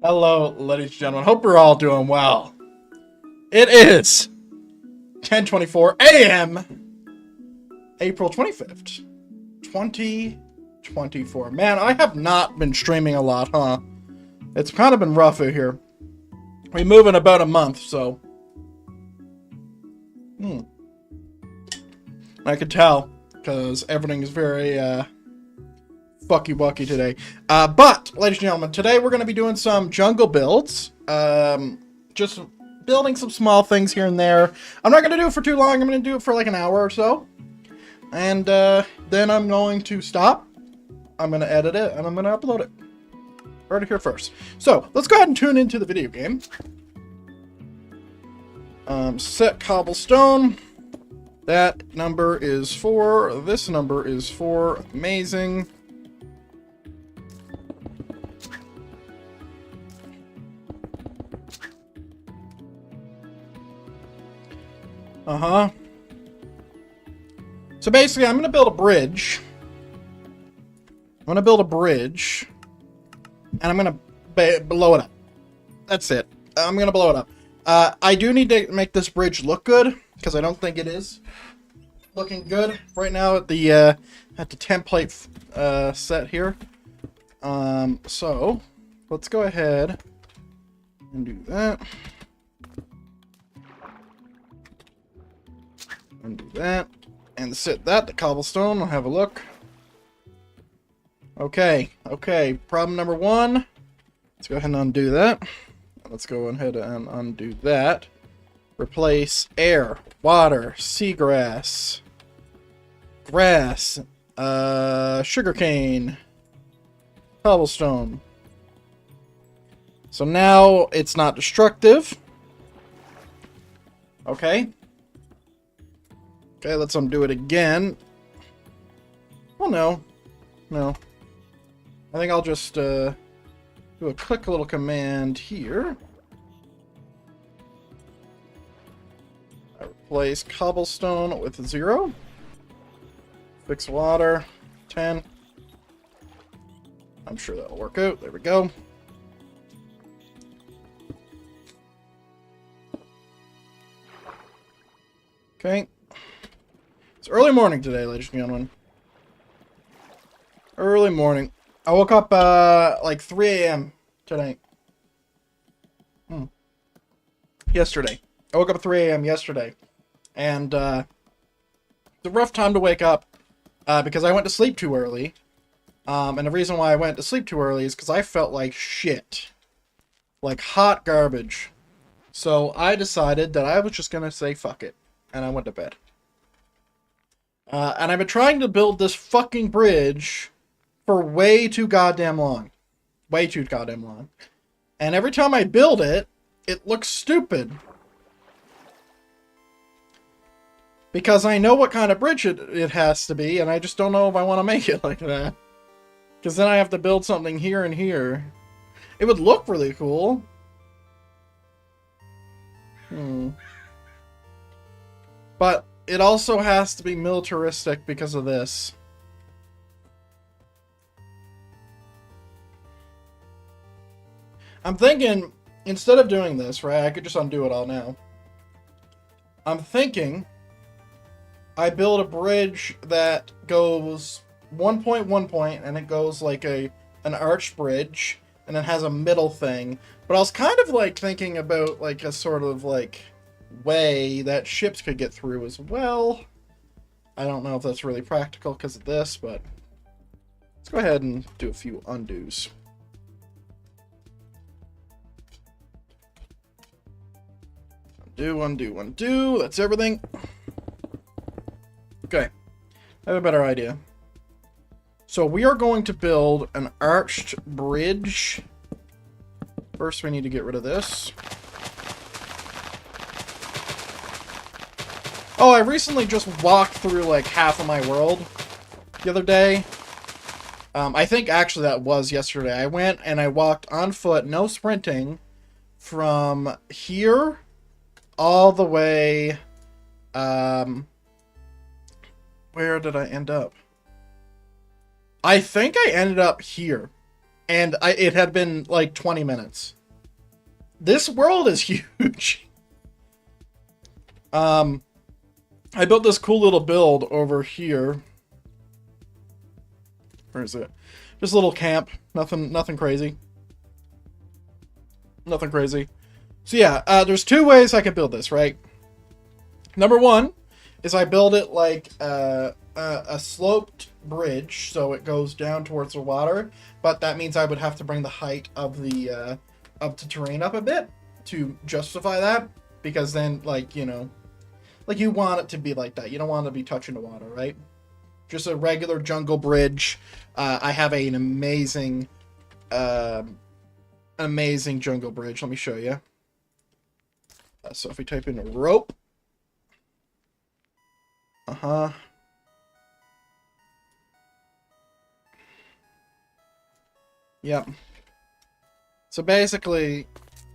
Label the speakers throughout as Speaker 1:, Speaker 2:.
Speaker 1: Hello, ladies and gentlemen. Hope you're all doing well. It is 10:24 a.m. April 25th, 2024. Man, I have not been streaming a lot, huh? It's kind of been rough out here. We move in about a month, so... I could tell, because everything is very, fucky-wucky today. But, ladies and gentlemen, today we're going to be doing some jungle builds. Just building some small things here and there. I'm not going to do it for too long. I'm going to do it for like an hour or so. And then I'm going to stop. I'm going to edit it, and I'm going to upload it. Right here first. So, let's go ahead and tune into the video game. Set cobblestone. That number is 4. This number is 4. Amazing. So basically, I'm going to build a bridge. I'm going to build a bridge. And I'm going to blow it up. That's it. I'm going to blow it up. I do need to make this bridge look good, because I don't think it is looking good right now at the template set here. So, let's go ahead and do that. Undo that. And set that to cobblestone. I'll have a look. Okay. Problem number 1. Let's go ahead and undo that. Let's go ahead and undo that. Replace air, water, seagrass, grass, sugarcane, cobblestone. So now it's not destructive. Okay. Okay, let's undo it again. Well, no. I think I'll just do a quick little command here. I replace cobblestone with 0. Fix water, 10. I'm sure that'll work out. There we go. Okay. It's early morning today, ladies and gentlemen. Early morning. I woke up like 3 a.m. tonight. Yesterday. I woke up at 3 a.m. yesterday. And it's a rough time to wake up because I went to sleep too early. And the reason why I went to sleep too early is because I felt like shit. Like hot garbage. So I decided that I was just going to say fuck it. And I went to bed. And I've been trying to build this fucking bridge for way too goddamn long. Way too goddamn long. And every time I build it, it looks stupid. Because I know what kind of bridge it has to be, and I just don't know if I want to make it like that. Because then I have to build something here and here. It would look really cool. But it also has to be militaristic because of this. I'm thinking, instead of doing this, right, I could just undo it all now. I'm thinking I build a bridge that goes 1 point, and it goes like an arched bridge, and it has a middle thing. But I was kind of like thinking about like a sort of like way that ships could get through as well. I don't know if that's really practical because of this, but let's go ahead and do a few undos. Undo, undo, undo. That's everything. Okay. I have a better idea. So we are going to build an arched bridge. First, we need to get rid of this. Oh, I recently just walked through like half of my world the other day. I think actually that was yesterday. I went and I walked on foot, no sprinting, from here all the way. Where did I end up? I think I ended up here, and it had been like 20 minutes. This world is huge. I built this cool little build over here. Where is it? Just a little camp. Nothing crazy. Nothing crazy. So yeah, there's two ways I can build this, right? Number one is I build it like a sloped bridge, so it goes down towards the water, but that means I would have to bring the height of the terrain up a bit to justify that, because then, like, you know, like you want it to be like that. You don't want it to be touching the water, right? Just a regular jungle bridge. I have an amazing jungle bridge. Let me show you. So if we type in a rope. Yep. So basically,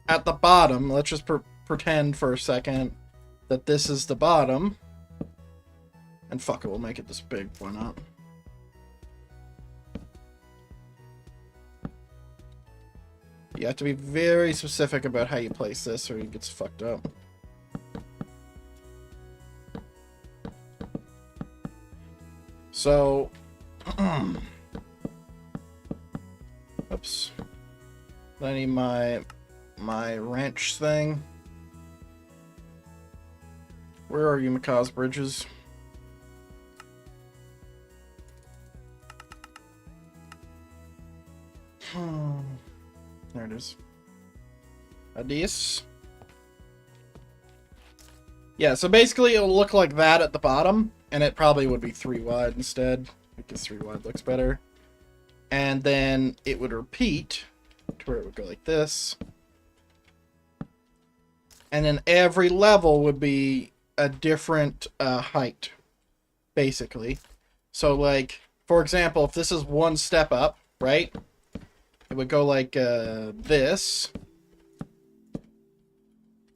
Speaker 1: at the bottom, let's just pretend for a second that this is the bottom. And fuck it, we'll make it this big. Why not? You have to be very specific about how you place this or it gets fucked up. So, oops. I need my wrench thing. Where are you, Macaw's bridges? There it is. Adis. Yeah, so basically it'll look like that at the bottom, and it probably would be 3 wide instead, because 3 wide looks better. And then it would repeat to where it would go like this. And then every level would be a different height, basically. So, like, for example, if this is 1 step up, right? It would go like this.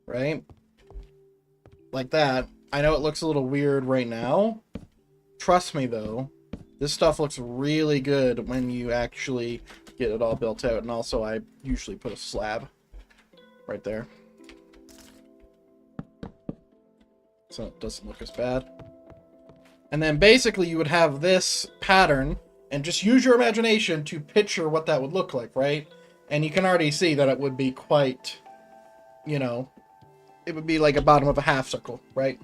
Speaker 1: Right? Like that. I know it looks a little weird right now. Trust me, though. This stuff looks really good when you actually get it all built out. And also, I usually put a slab right there, so it doesn't look as bad. And then basically you would have this pattern, and just use your imagination to picture what that would look like, right? And you can already see that it would be quite, you know, it would be like a bottom of a half circle, right?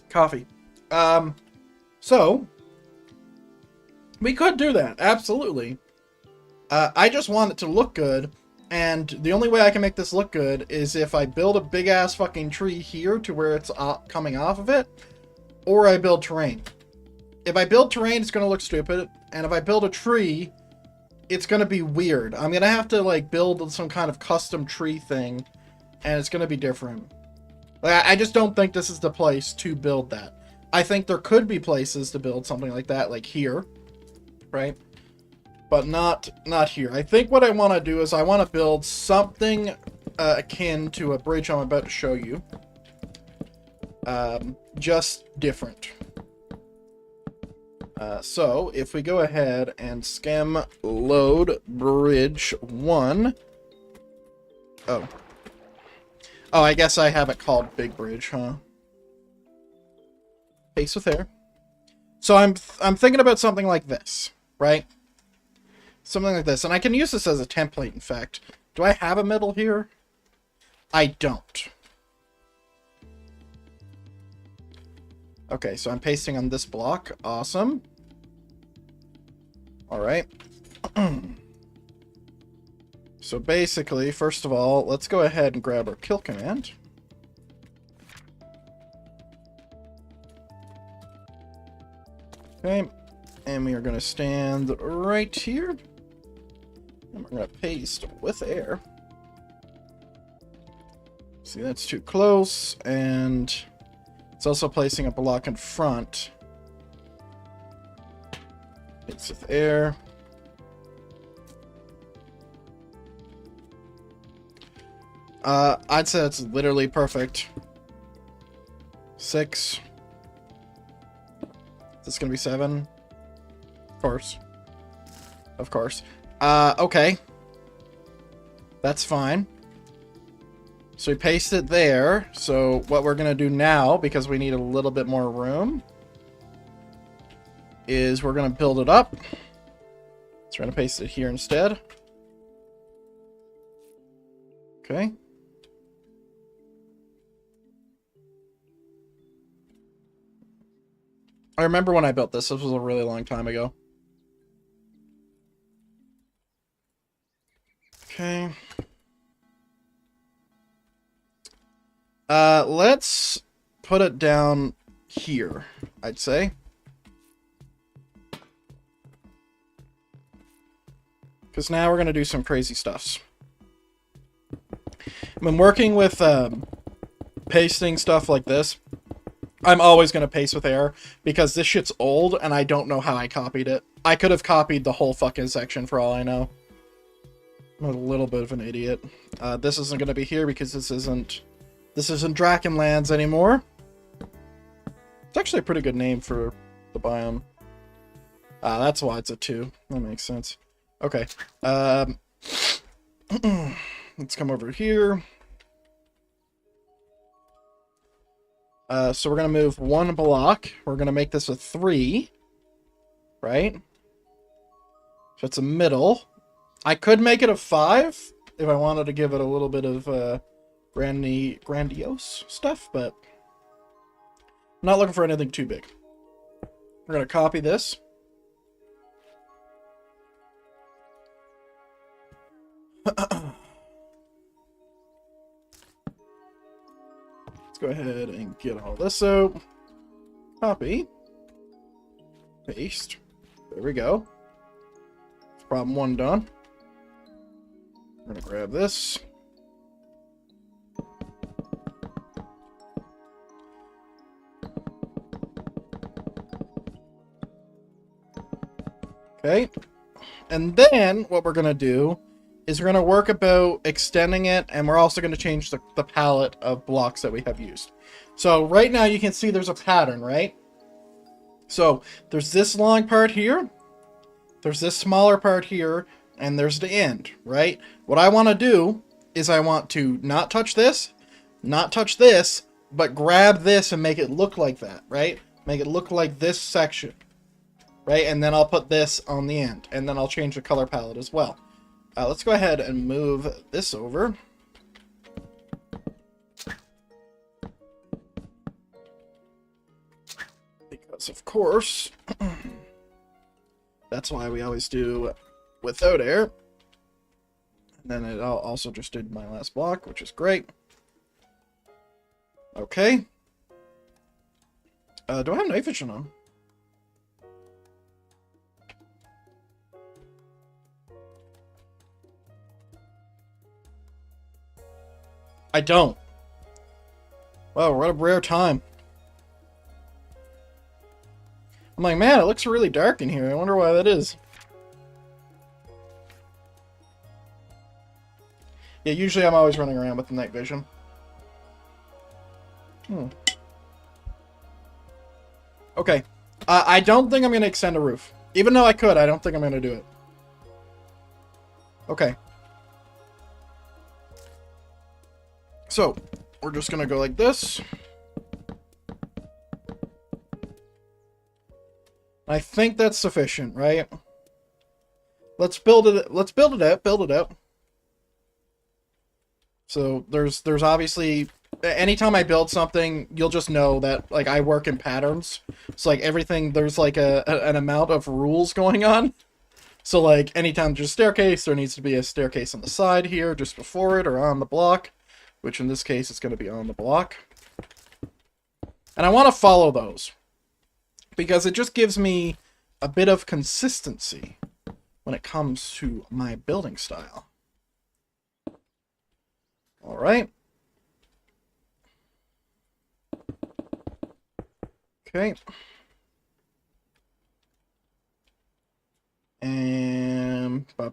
Speaker 1: Coffee. So we could do that, absolutely. I just want it to look good, and the only way I can make this look good is if I build a big ass fucking tree here to where it's coming off of it, or I build terrain. If I build terrain, it's gonna look stupid, and if I build a tree, it's gonna be weird. I'm gonna have to like build some kind of custom tree thing, and it's gonna be different. Like, I just don't think this is the place to build that. I think there could be places to build something like that, like here, right? but not here. I think what I want to do is I want to build something akin to a bridge I'm about to show you. Just different. So if we go ahead and skim load bridge 1. Oh, I guess I have it called Big Bridge, huh? Base with air. So I'm thinking about something like this, right? Something like this, and I can use this as a template, in fact. Do I have a middle here? I don't. Okay, so I'm pasting on this block. Awesome. Alright. So basically, first of all, let's go ahead and grab our kill command. Okay, and we are going to stand right here. And we're going to paste with air. See, that's too close, and it's also placing a block in front. Paste with air. I'd say that's literally perfect. 6. Is this gonna be 7? Of course. Of course. Okay. That's fine. So we paste it there. So what we're gonna do now, because we need a little bit more room, is we're gonna build it up. So we're gonna paste it here instead. Okay. I remember when I built this. This was a really long time ago. Okay. Let's put it down here, I'd say. Because now we're going to do some crazy stuffs. When working with pasting stuff like this, I'm always going to paste with air, because this shit's old, and I don't know how I copied it. I could have copied the whole fucking section for all I know. I'm a little bit of an idiot. This isn't going to be here, because this isn't Drakenlands anymore. It's actually a pretty good name for the biome. That's why it's a 2. That makes sense. Okay. Let's come over here. So we're going to move 1 block. We're going to make this a 3. Right? So it's a middle. I could make it a 5 if I wanted to give it a little bit of grandiose stuff, but I'm not looking for anything too big. We're going to copy this. Let's go ahead and get all this out. Copy. Paste. There we go. Problem 1 done. We're going to grab this. Okay. And then what we're going to do is we're going to work about extending it, and we're also going to change the palette of blocks that we have used. So right now you can see there's a pattern, right? So there's this long part here, there's this smaller part here, and there's the end, right? What I want to do is I want to not touch this, but grab this and make it look like that, right? Make it look like this section, right? And then I'll put this on the end, and then I'll change the color palette as well. Let's go ahead and move this over. Because, of course, that's why we always do without air. And then it also just did my last block, which is great. Okay. Do I have night vision on? I don't. Wow, we're at a rare time. I'm like, man, it looks really dark in here. I wonder why that is. Yeah, usually I'm always running around with the night vision. Okay. I don't think I'm going to extend a roof. Even though I could, I don't think I'm going to do it. Okay. So, we're just going to go like this. I think that's sufficient, right? Let's build it. Let's build it up. Build it up. So there's obviously, anytime I build something, you'll just know that like I work in patterns. So like everything, there's like an amount of rules going on. So like anytime there's a staircase, there needs to be a staircase on the side here, just before it or on the block, which in this case is going to be on the block. And I want to follow those because it just gives me a bit of consistency when it comes to my building style. All right. Okay. And I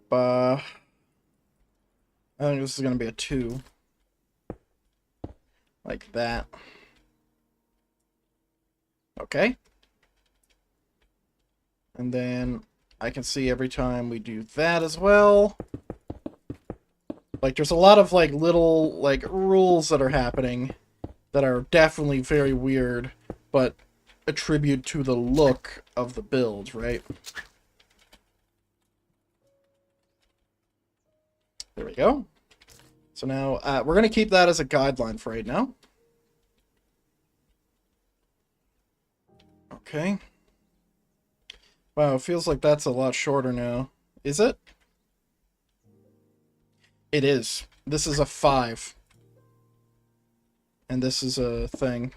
Speaker 1: think this is going to be a 2. Like that. Okay. And then I can see every time we do that as well. Like, there's a lot of, like, little, like, rules that are happening that are definitely very weird, but attribute to the look of the build, right? There we go. So now, we're going to keep that as a guideline for right now. Okay. Wow, it feels like that's a lot shorter now. Is it? It is. This is a 5. And this is a thing.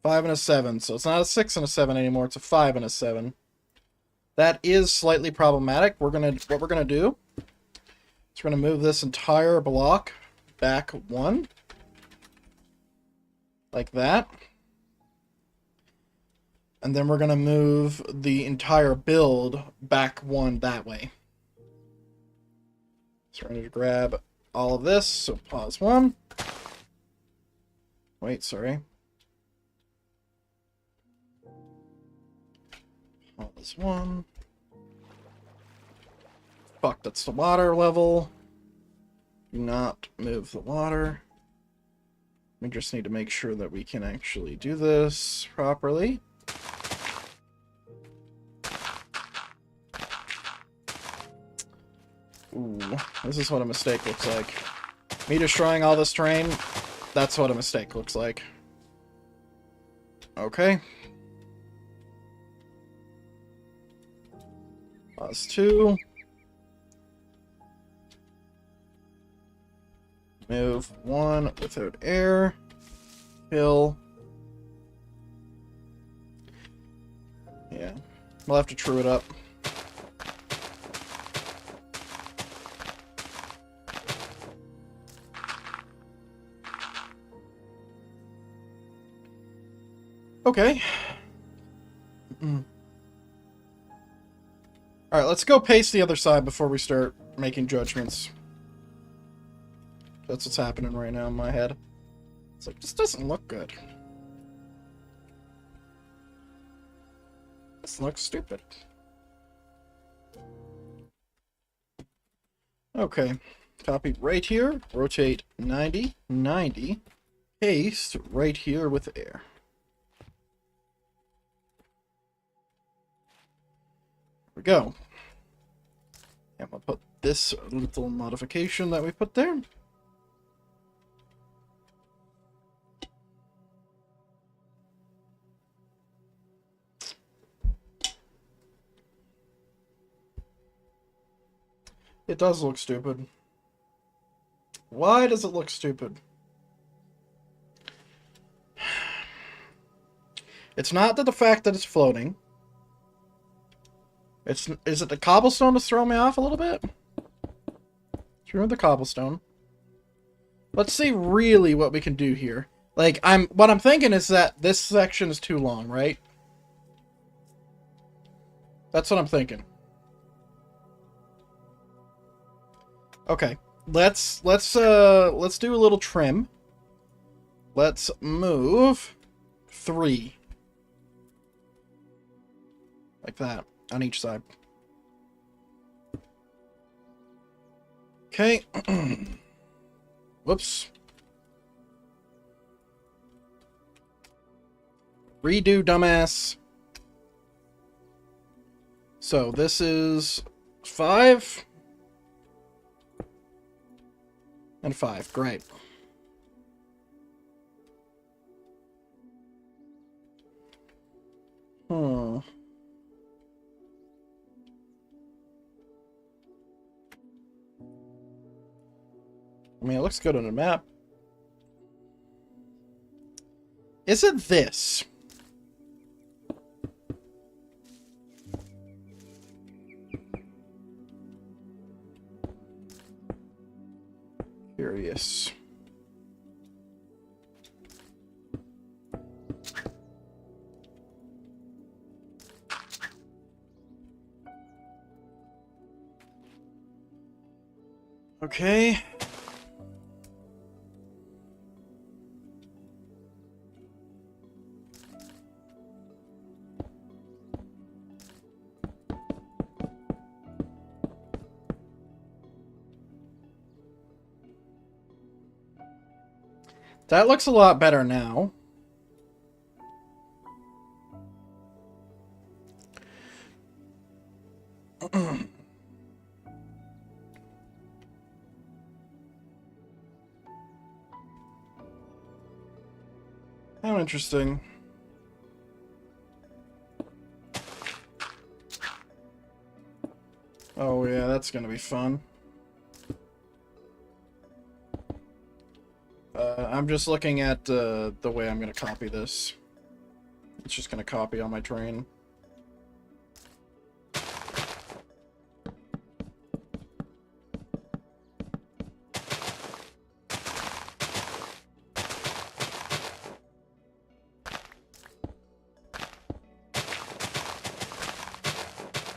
Speaker 1: 5 and a 7. So it's not a 6 and a 7 anymore. It's a 5 and a 7. That is slightly problematic. What we're gonna do is we're gonna move this entire block back 1. Like that. And then we're gonna move the entire build back 1 that way. So we're going to grab all of this. So pause 1. Wait, sorry. Pause 1. Fuck, that's the water level. Do not move the water. We just need to make sure that we can actually do this properly. Ooh, this is what a mistake looks like. Me destroying all this terrain, that's what a mistake looks like. Okay. Pause 2. Move 1 without air. Kill. Yeah. We'll have to true it up. Okay. Alright, let's go paste the other side before we start making judgments. That's what's happening right now in my head. It's like, this doesn't look good. This looks stupid. Okay. Copy right here. Rotate 90, 90. Paste right here with air. We go. And we'll put this little modification that we put there. It does look stupid. Why does it look stupid? It's not the fact that it's floating. Is it the cobblestone that's throwing me off a little bit? Let's remove the cobblestone. Let's see really what we can do here. Like, what I'm thinking is that this section is too long, right? That's what I'm thinking. Okay. let's do a little trim. Let's move 3. Like that, on each side. Okay. Whoops. Redo, dumbass. So this is 5 and 5. Great. Hmm. I mean, it looks good on the map. Is it this? Curious. Okay. That looks a lot better now. How interesting. Oh yeah, that's gonna be fun. I'm just looking at the way I'm gonna copy this. It's just gonna copy on my train.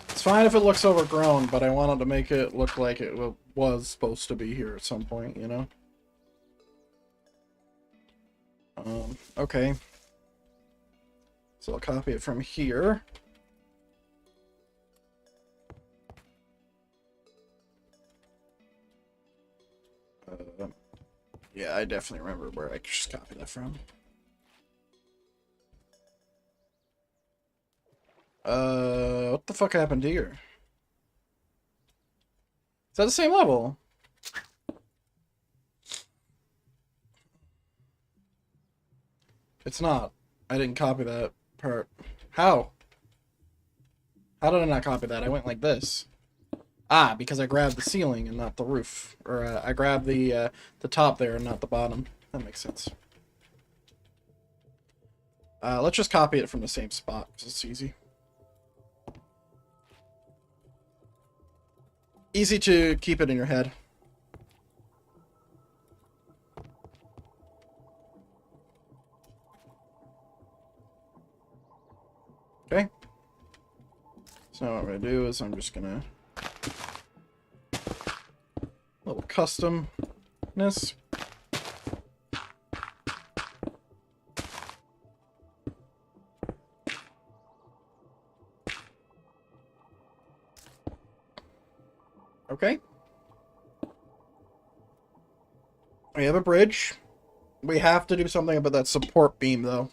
Speaker 1: It's fine if it looks overgrown, but I wanted to make it look like it was supposed to be here at some point, you know? Okay. So I'll copy it from here. Yeah, I definitely remember where I just copied that from. What the fuck happened here? Is that the same level? It's not. I didn't copy that part. How? How did I not copy that? I went like this. Ah, because I grabbed the ceiling and not the roof. Or, I grabbed the top there and not the bottom. That makes sense. Let's just copy it from the same spot, because it's easy. Easy to keep it in your head. Okay. So what I'm going to do is I'm just going to... little customness. Okay. We have a bridge. We have to do something about that support beam, though.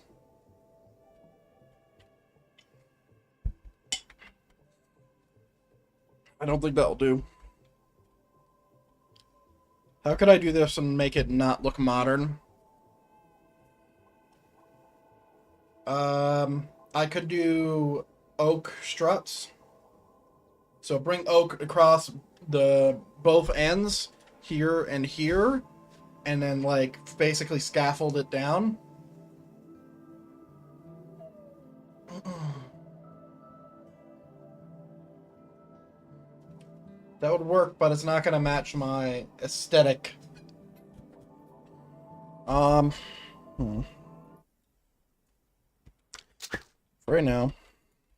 Speaker 1: I don't think that'll do. How could I do this and make it not look modern? I could do oak struts. So bring oak across the both ends, here and here, and then like basically scaffold it down. That would work, but it's not going to match my aesthetic. For right now,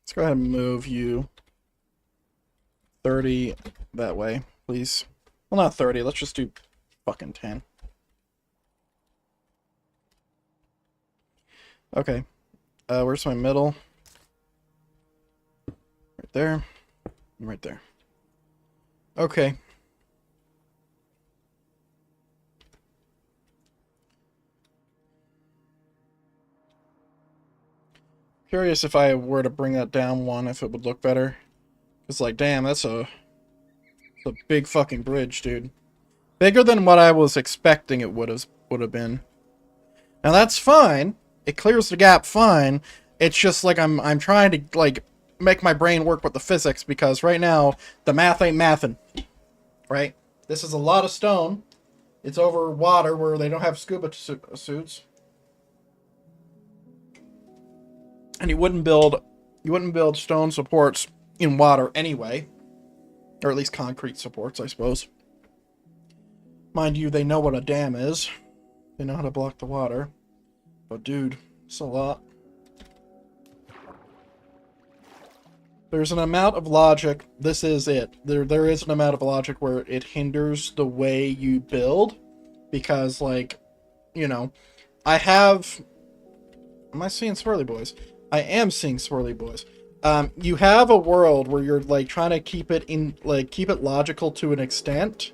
Speaker 1: let's go ahead and move you 30 that way, please. Well, not 30. Let's just do fucking 10. Okay. Where's my middle? Right there. Right there. Okay. Curious if I were to bring that down one, if it would look better. It's like, damn, that's a big fucking bridge, dude. Bigger than what I was expecting it would have been. Now that's fine. It clears the gap fine. It's just like I'm trying to like make my brain work with the physics, because right now the math ain't mathin'. Right? This is a lot of stone. It's over water where they don't have scuba suits. And you wouldn't build stone supports in water anyway. Or at least concrete supports, I suppose. Mind you, they know what a dam is. They know how to block the water. But dude, it's a lot. There's an amount of logic. This is it. There is an amount of logic where it hinders the way you build. Because, like, you know, I have... Am I seeing swirly boys? I am seeing swirly boys. You have a world where you're, like, trying to keep it in, like, keep it logical to an extent.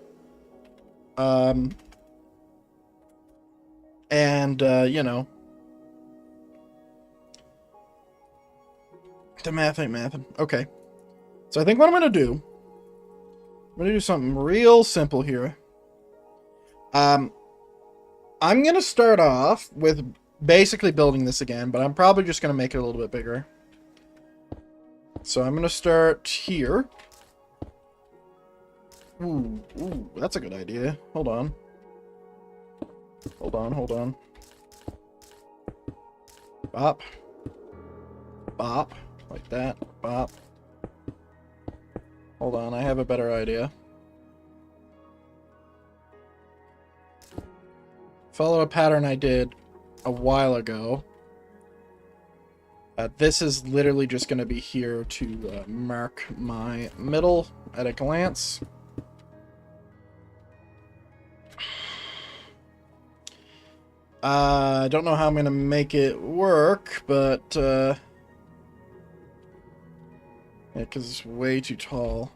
Speaker 1: You know. The math ain't mathin'. Okay. So I think what I'm gonna do... I'm gonna do something real simple here. I'm gonna start off with basically building this again, but I'm probably just gonna make it a little bit bigger. So I'm gonna start here. Ooh, that's a good idea. Hold on. Hold on. Bop. Bop. Like that. Bop. Hold on, I have a better idea. Follow a pattern I did a while ago. This is literally just going to be here to mark my middle at a glance. I don't know how I'm going to make it work, but... yeah, because it's way too tall.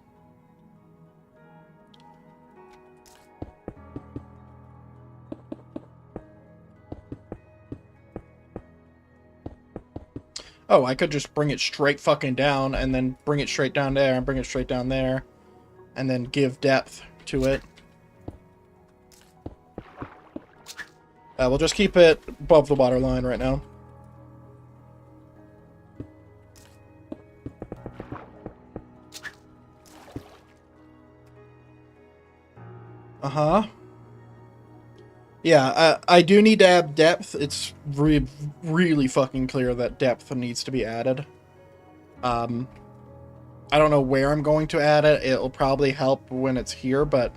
Speaker 1: Oh, I could just bring it straight fucking down, and then bring it straight down there, and bring it straight down there, and then give depth to it. We'll just keep it above the water line right now. Uh-huh. Yeah, I do need to add depth. It's really fucking clear that depth needs to be added. I don't know where I'm going to add it. It'll probably help when it's here, but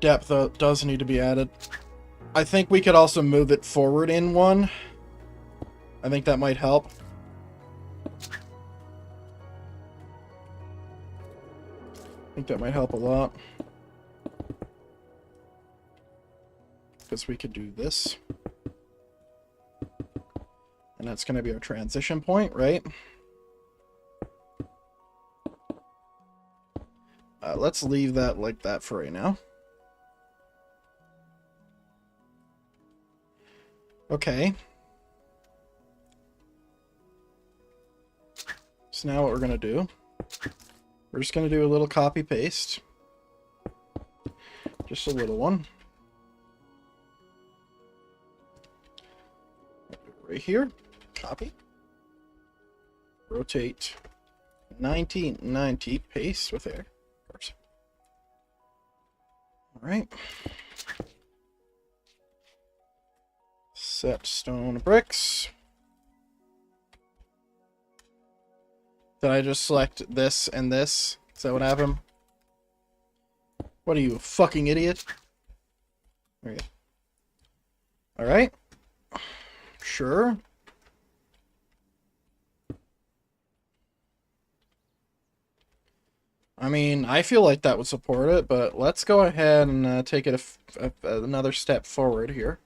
Speaker 1: depth does need to be added. I think we could also move it forward in one. I think that might help. I think that might help a lot. Because we could do this. And that's going to be our transition point, right? Let's leave that like that for right now. Okay. So now what we're going to do, we're just going to do a little copy paste. Just a little one. Right here. Copy. Rotate 90, paste with air. Of course. Alright. Set stone bricks. Did I just select this and this? Is that what happened? What are you, a fucking idiot? There you go. Alright. Sure. I mean, I feel like that would support it, but let's go ahead and take it another step forward here.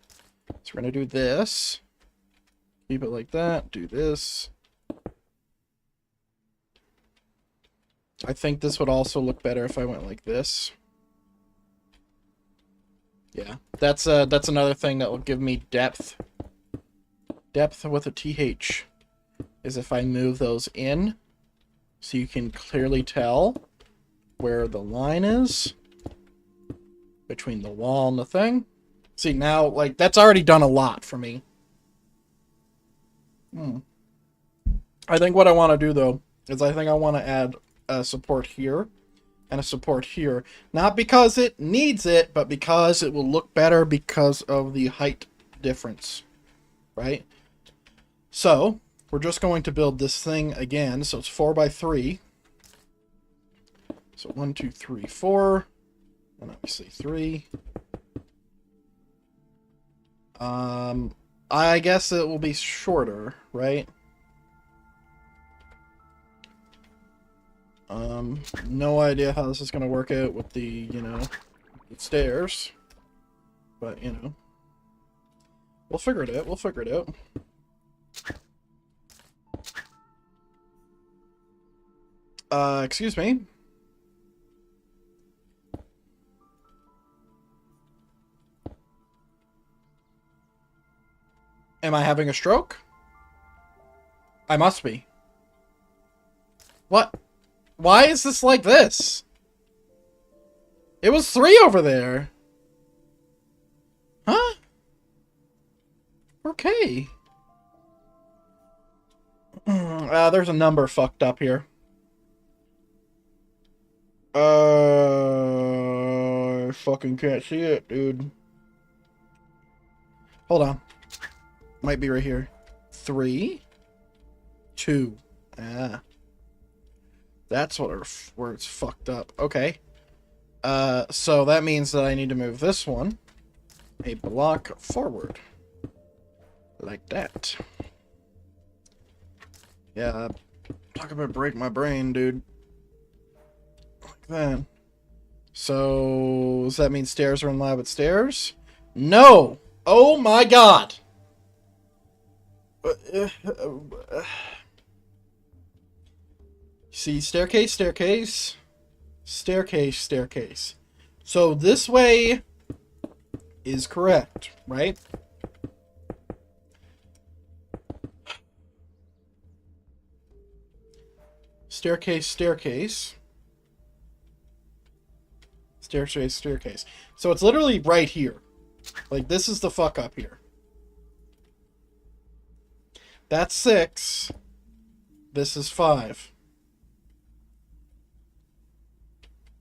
Speaker 1: So we're going to do this. Keep it like that. Do this. I think this would also look better if I went like this. Yeah, that's another thing that will give me depth. Depth with a TH is if I move those in, so you can clearly tell where the line is between the wall and the thing. See, now, like, that's already done a lot for me. I think what I want to do, though, is I think I want to add a support here and a support here. Not because it needs it, but because it will look better because of the height difference, right? So, we're just going to build this thing again. So it's 4 by 3. So 1, 2, 3, 4. And obviously 3. I guess it will be shorter, right? No idea how this is going to work out with the, you know, the stairs. But, you know. We'll figure it out. We'll figure it out. Excuse me. Am I having a stroke? I must be. What? Why is this like this? It was 3 over there. Huh? Okay. There's a number fucked up here. I fucking can't see it, dude. Hold on. Might be right here. 3, 2. Ah. That's where it's fucked up. Okay. So that means that I need to move this one a block forward. Like that. Yeah, talk about break my brain, dude. Like that. So, does that mean stairs are in line with stairs? No! Oh my god! See, staircase, staircase, staircase, staircase. So this way is correct, right? Staircase, staircase. Staircase, staircase. So it's literally right here. Like, this is the fuck up here. That's 6. This is 5.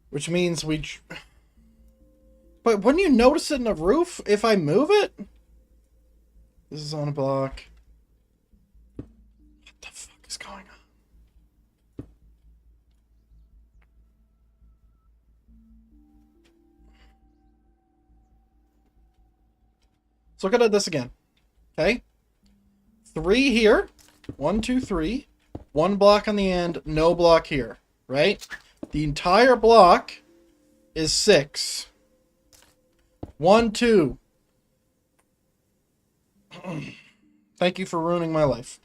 Speaker 1: Which means we... But wouldn't you notice it in the roof if I move it? This is on a block. What the fuck is going on? Let's look at this again. Okay? 3 here. 1, 2, 3. 1 block on the end. No block here. Right? The entire block is 6. 1, 2. Thank you for ruining my life.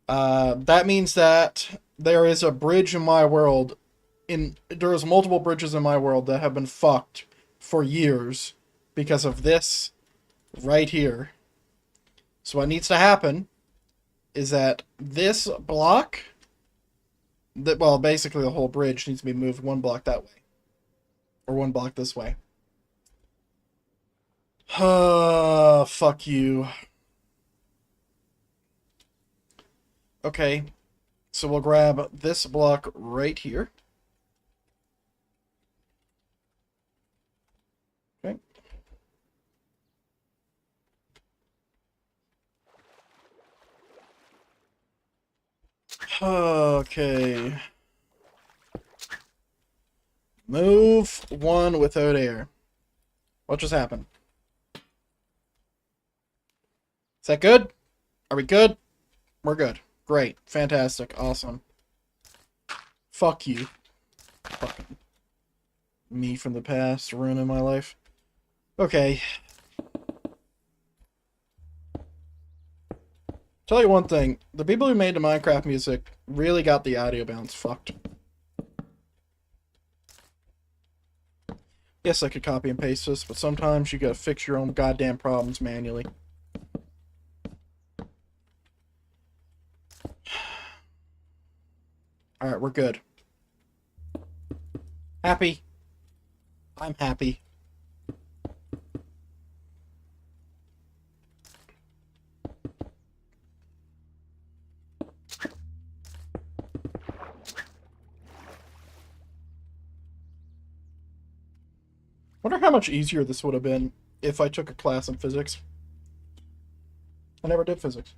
Speaker 1: That means that there is a bridge in my world. There's multiple bridges in my world that have been fucked for years because of this right here. So what needs to happen is that this block, well, basically the whole bridge needs to be moved 1 block that way. Or 1 block this way. Fuck you. Okay. So we'll grab this block right here. Okay. Okay. Move 1 without air. What just happened? Is that good? Are we good? We're good. Great. Fantastic. Awesome. Fuck you. Me from the past ruining my life. Okay. Tell you one thing. The people who made the Minecraft music really got the audio balance fucked. Yes, I could copy and paste this, but sometimes you gotta fix your own goddamn problems manually. Alright, we're good. Happy? I'm happy. Wonder how much easier this would have been if I took a class in physics. I never did physics.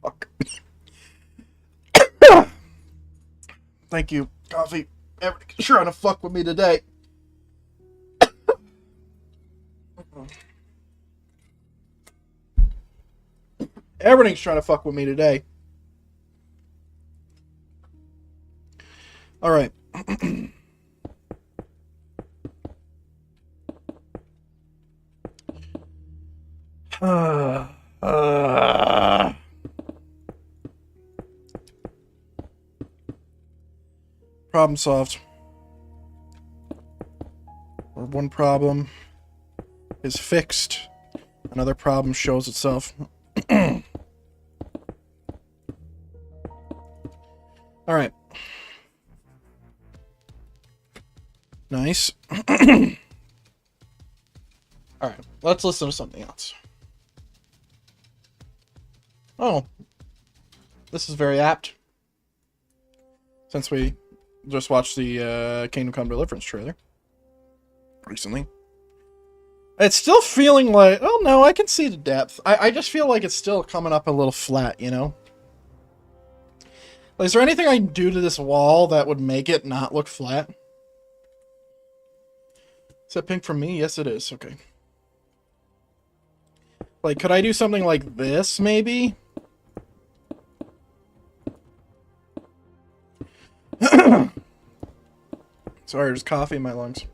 Speaker 1: Fuck. Thank you, coffee. Everything's trying to fuck with me today. Everything's trying to fuck with me today. All right. Problem solved. Or one problem is fixed. Another problem shows itself. All right. Nice. Alright, let's listen to something else. Oh. This is very apt. Since we just watched the Kingdom Come Deliverance trailer. Recently. It's still feeling like... Oh no, I can see the depth. I just feel like it's still coming up a little flat, you know? Like, is there anything I can do to this wall that would make it not look flat? Is that pink from me? Yes, it is. Okay. Like, could I do something like this, maybe? Sorry, there's coffee in my lungs.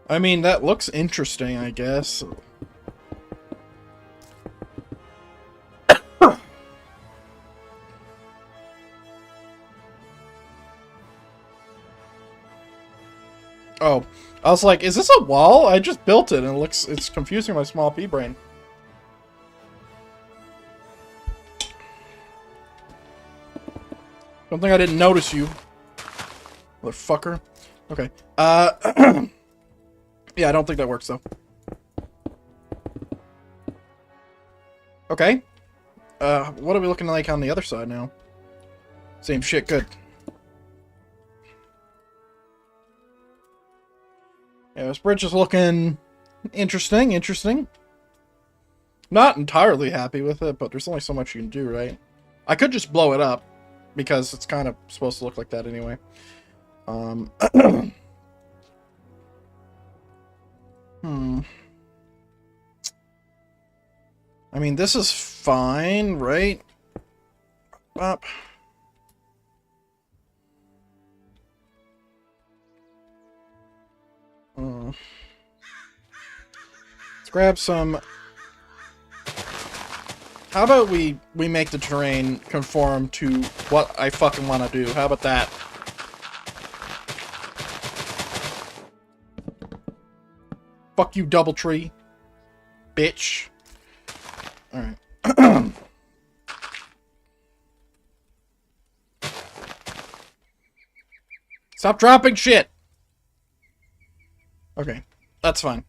Speaker 1: I mean, that looks interesting, I guess. Oh, I was like, is this a wall? I just built it and it's confusing my small pea brain. Something I didn't notice you. Motherfucker. Okay. Yeah, I don't think that works though. Okay. What are we looking like on the other side now? Same shit, good. Yeah, this bridge is looking interesting. Not entirely happy with it, but there's only so much you can do, right? I could just blow it up, because it's kind of supposed to look like that anyway. I mean, this is fine, right? Up. Let's grab some... How about we make the terrain conform to what I fucking want to do? How about that? Fuck you, Doubletree. Bitch. Alright. Stop dropping shit! Okay, that's fine.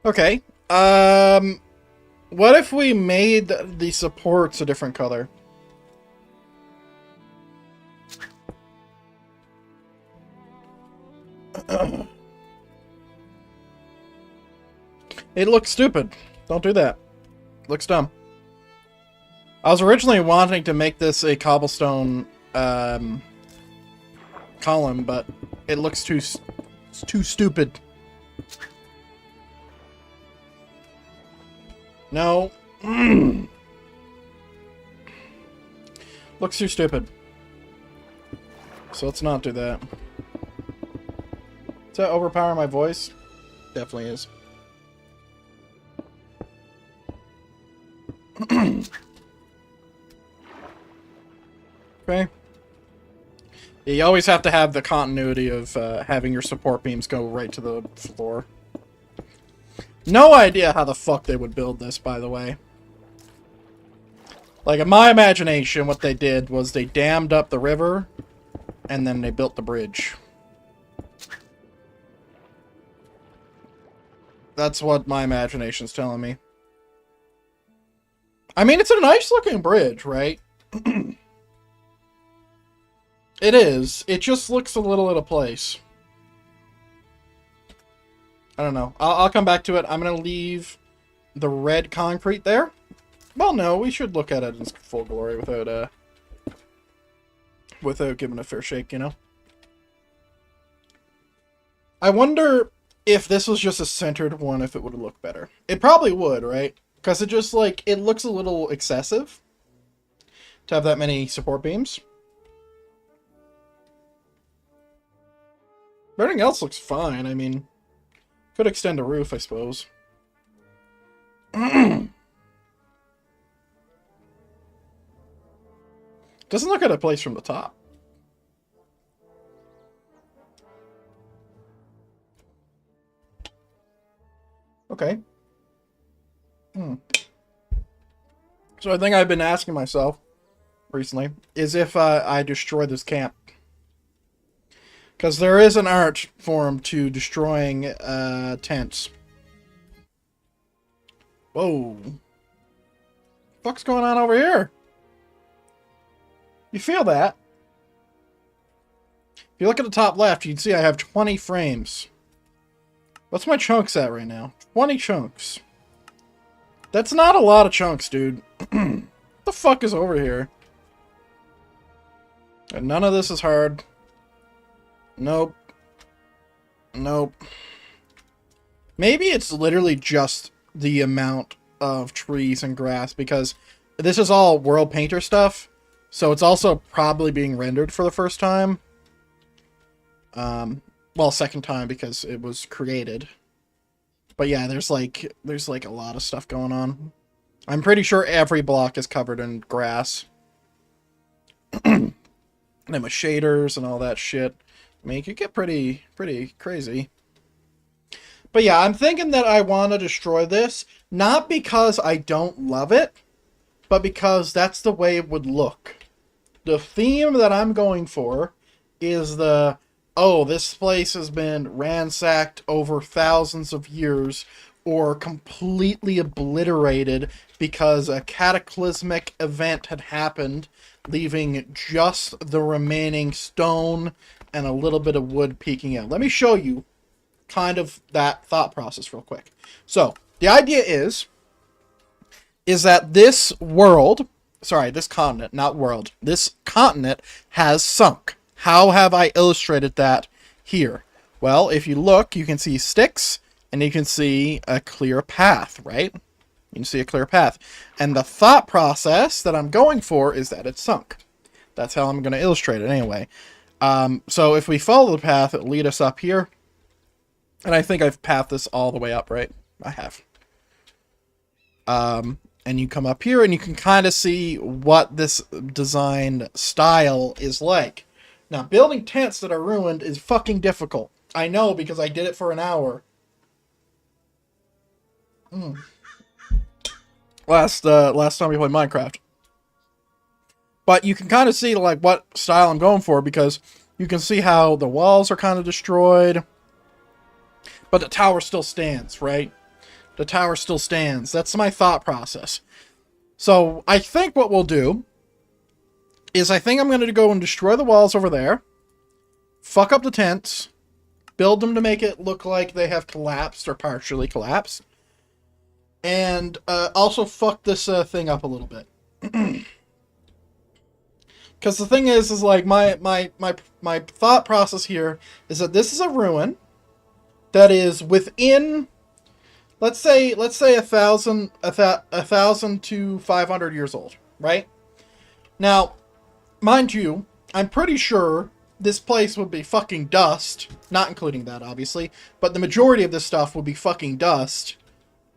Speaker 1: Okay, what if we made the supports a different color? It looks stupid. Don't do that. It looks dumb. I was originally wanting to make this a cobblestone column, but it looks too stupid. No. Looks too stupid. So let's not do that. Does that overpower my voice? Definitely is. Okay. Yeah, you always have to have the continuity of having your support beams go right to the floor. No idea how the fuck they would build this, by the way. Like, in my imagination, what they did was they dammed up the river, and then they built the bridge. That's what my imagination's telling me. I mean, it's a nice-looking bridge, right? It is. It just looks a little out of place. I don't know. I'll come back to it. I'm going to leave the red concrete there. Well, no, we should look at it in full glory without giving it a fair shake, you know? I wonder if this was just a centered one, if it would look better. It probably would, right? Because it just, like, it looks a little excessive to have that many support beams. But everything else looks fine. I mean, could extend the roof, I suppose. Doesn't look out of place from the top. Okay. So I think I've been asking myself recently is if I destroy this camp. Because there is an art form to destroying tents. Whoa. What's going on over here? You feel that? If you look at the top left, you can see I have 20 frames. What's my chunks at right now? 20 chunks. That's not a lot of chunks, dude. What the fuck is over here? And none of this is hard. Nope. Nope. Maybe it's literally just the amount of trees and grass, because this is all World Painter stuff, so it's also probably being rendered for the first time. Well, second time because it was created. But yeah, there's like a lot of stuff going on. I'm pretty sure every block is covered in grass. And with shaders and all that shit. I mean, it could get pretty crazy. But yeah, I'm thinking that I want to destroy this, not because I don't love it, but because that's the way it would look. The theme that I'm going for is the, oh, this place has been ransacked over thousands of years, or completely obliterated because a cataclysmic event had happened, leaving just the remaining stone and a little bit of wood peeking out. Let me show you kind of that thought process real quick. So, the idea is that this world, sorry, this continent, not world, this continent has sunk. How have I illustrated that here? Well, if you look, you can see sticks, and you can see a clear path, right? You can see a clear path. And the thought process that I'm going for is that it's sunk. That's how I'm going to illustrate it anyway. So if we follow the path, it'll lead us up here. And I think I've pathed this all the way up, right? I have. And you come up here and you can kind of see what this design style is like. Now, building tents that are ruined is fucking difficult. I know, because I did it for an hour. Last time we played Minecraft. But you can kind of see like what style I'm going for, because you can see how the walls are kind of destroyed. But the tower still stands, right? The tower still stands. That's my thought process. So I think what we'll do is I think I'm going to go and destroy the walls over there. Fuck up the tents. Build them to make it look like they have collapsed or partially collapsed. And also fuck this thing up a little bit. Because the thing is like my thought process here is that this is a ruin that is within, let's say 1,000 to 500 years old, right? Now, mind you, I'm pretty sure this place would be fucking dust, not including that, obviously, but the majority of this stuff would be fucking dust,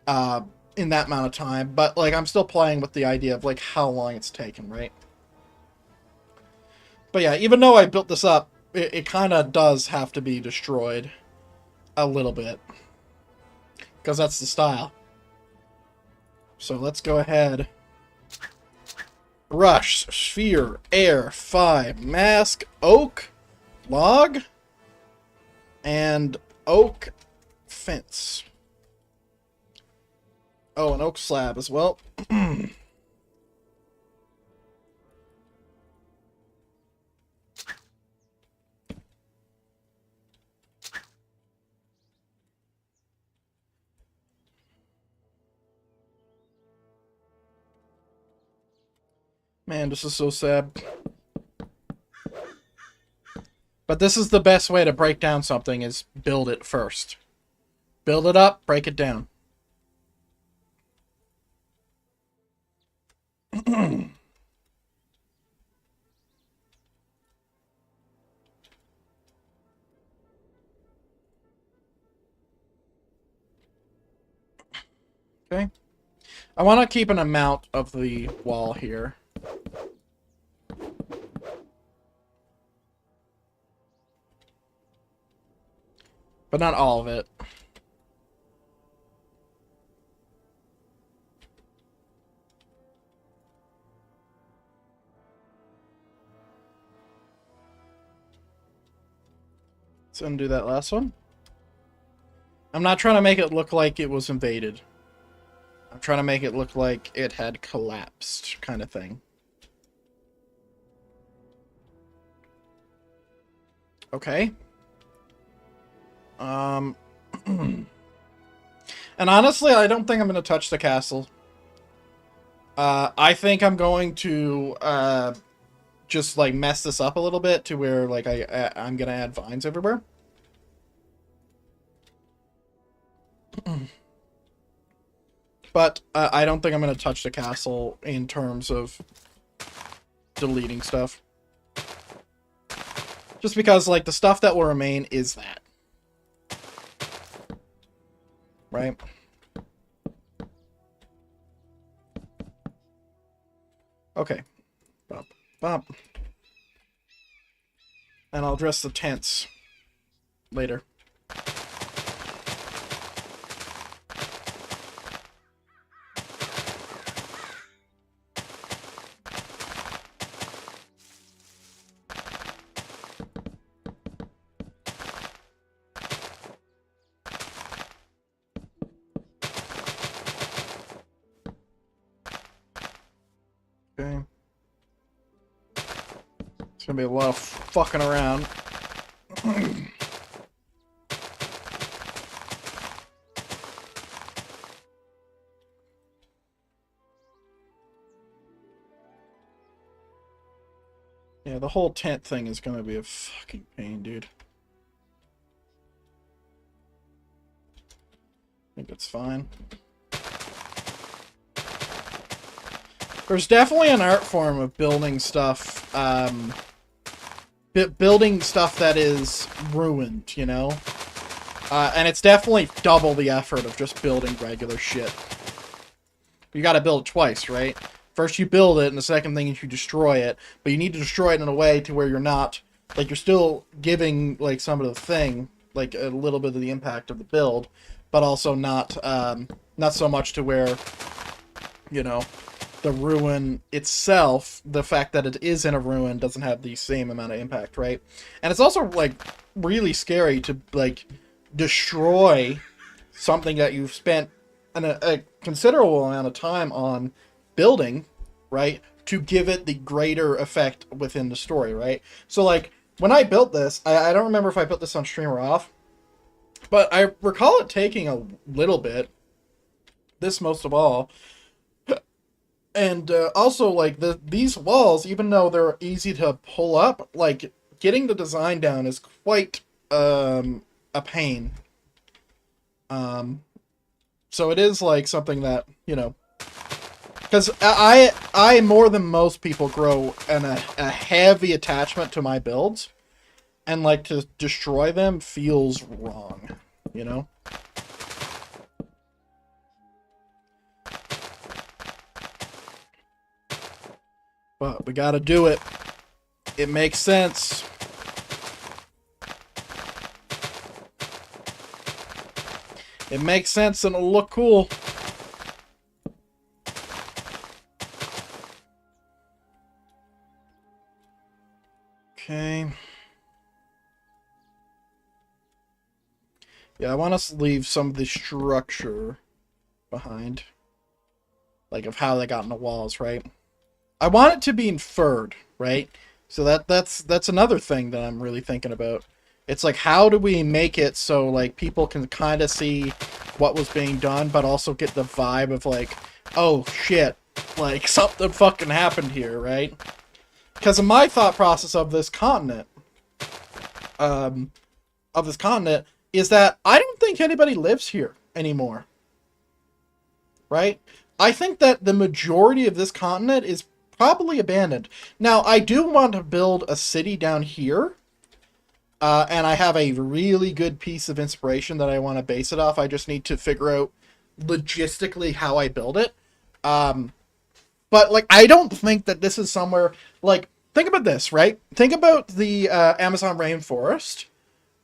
Speaker 1: in that amount of time, but, like, I'm still playing with the idea of, like, how long it's taken, right? But yeah, even though I built this up, it kind of does have to be destroyed a little bit, because that's the style. So let's go ahead. Brush, sphere, air, 5, mask, oak, log, and oak fence. Oh, an oak slab as well. Man, this is so sad. But this is the best way to break down something, is build it first. Build it up, break it down. Okay. I want to keep an amount of the wall here. But not all of it. Let's undo that last one. I'm not trying to make it look like it was invaded. I'm trying to make it look like it had collapsed, kind of thing. Okay. And honestly, I don't think I'm going to touch the castle. I think I'm going to just like mess this up a little bit to where like I'm going to add vines everywhere. But I don't think I'm going to touch the castle in terms of deleting stuff. Just because, like, the stuff that will remain is that. Right? Okay. Bop, bop. And I'll address the tents later. Okay. It's gonna be a lot of fucking around. Yeah, the whole tent thing is gonna be a fucking pain, dude. I think it's fine. There's definitely an art form of building stuff, building stuff that is ruined, you know? And it's definitely double the effort of just building regular shit. You gotta build it twice, right? First you build it, and the second thing is you destroy it, but you need to destroy it in a way to where you're not, like, you're still giving, like, some of the thing, like, a little bit of the impact of the build, but also not, not so much to where, you know, the ruin itself, the fact that it is in a ruin, doesn't have the same amount of impact, right? And it's also, like, really scary to, like, destroy something that you've spent a considerable amount of time on building, right, to give it the greater effect within the story, right? So, like, when I built this, I don't remember if I built this on stream or off, but I recall it taking a little bit, this most of all. And also, like, these walls, even though they're easy to pull up, like, getting the design down is quite a pain. So it is like something that, you know, because I more than most people grow a heavy attachment to my builds, and like to destroy them feels wrong, you know? But we gotta do it. It makes sense. It makes sense and it'll look cool. Okay. Yeah, I want us to leave some of the structure behind. Like, of how they got in the walls, right? I want it to be inferred, right? So that's another thing that I'm really thinking about. It's like, how do we make it so, like, people can kind of see what was being done, but also get the vibe of, like, oh, shit, like, something fucking happened here, right? Because of my thought process of this continent, is that I don't think anybody lives here anymore. Right? I think that the majority of this continent is probably abandoned. Now, I do want to build a city down here, and I have a really good piece of inspiration that I want to base it off. I just need to figure out logistically how I build it. But, like, I don't think that this is somewhere, like, think about this, right? Think about the Amazon rainforest,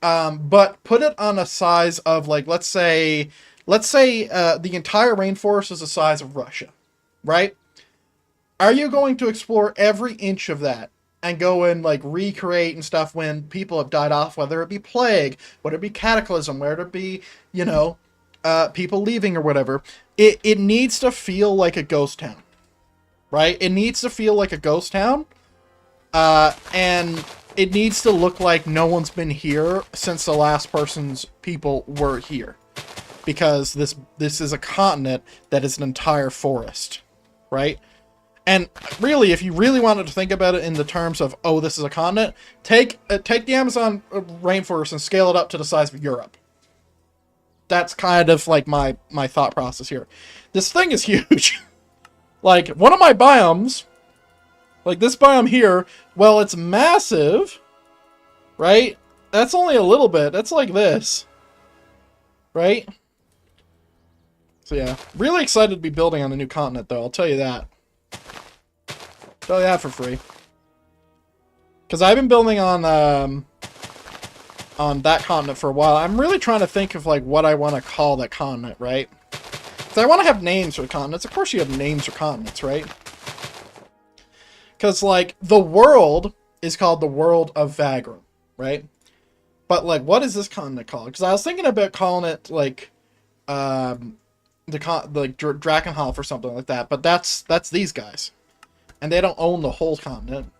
Speaker 1: but put it on a size of, like, let's say the entire rainforest is the size of Russia, right? Are you going to explore every inch of that and go and, like, recreate and stuff when people have died off, whether it be plague, whether it be cataclysm, whether it be, you know, people leaving or whatever? It needs to feel like a ghost town, right? It needs to feel like a ghost town, and it needs to look like no one's been here since the last person's people were here. Because this is a continent that is an entire forest, right? And really, if you really wanted to think about it in the terms of, oh, this is a continent, take the Amazon rainforest and scale it up to the size of Europe. That's kind of like my thought process here. This thing is huge. Like, one of my biomes, like this biome here, well, it's massive, right? That's only a little bit. That's like this, right? So yeah, really excited to be building on the new continent, though. I'll tell you that. Tell you that for free. Because I've been building on that continent for a while. I'm really trying to think of, like, what I want to call that continent, right? Because I want to have names for continents. Of course you have names for continents, right? Because, like, the world is called the world of Vagrim, right? But, like, what is this continent called? Because I was thinking about calling it, like, Drakenhof or something like that, but that's these guys, and they don't own the whole continent.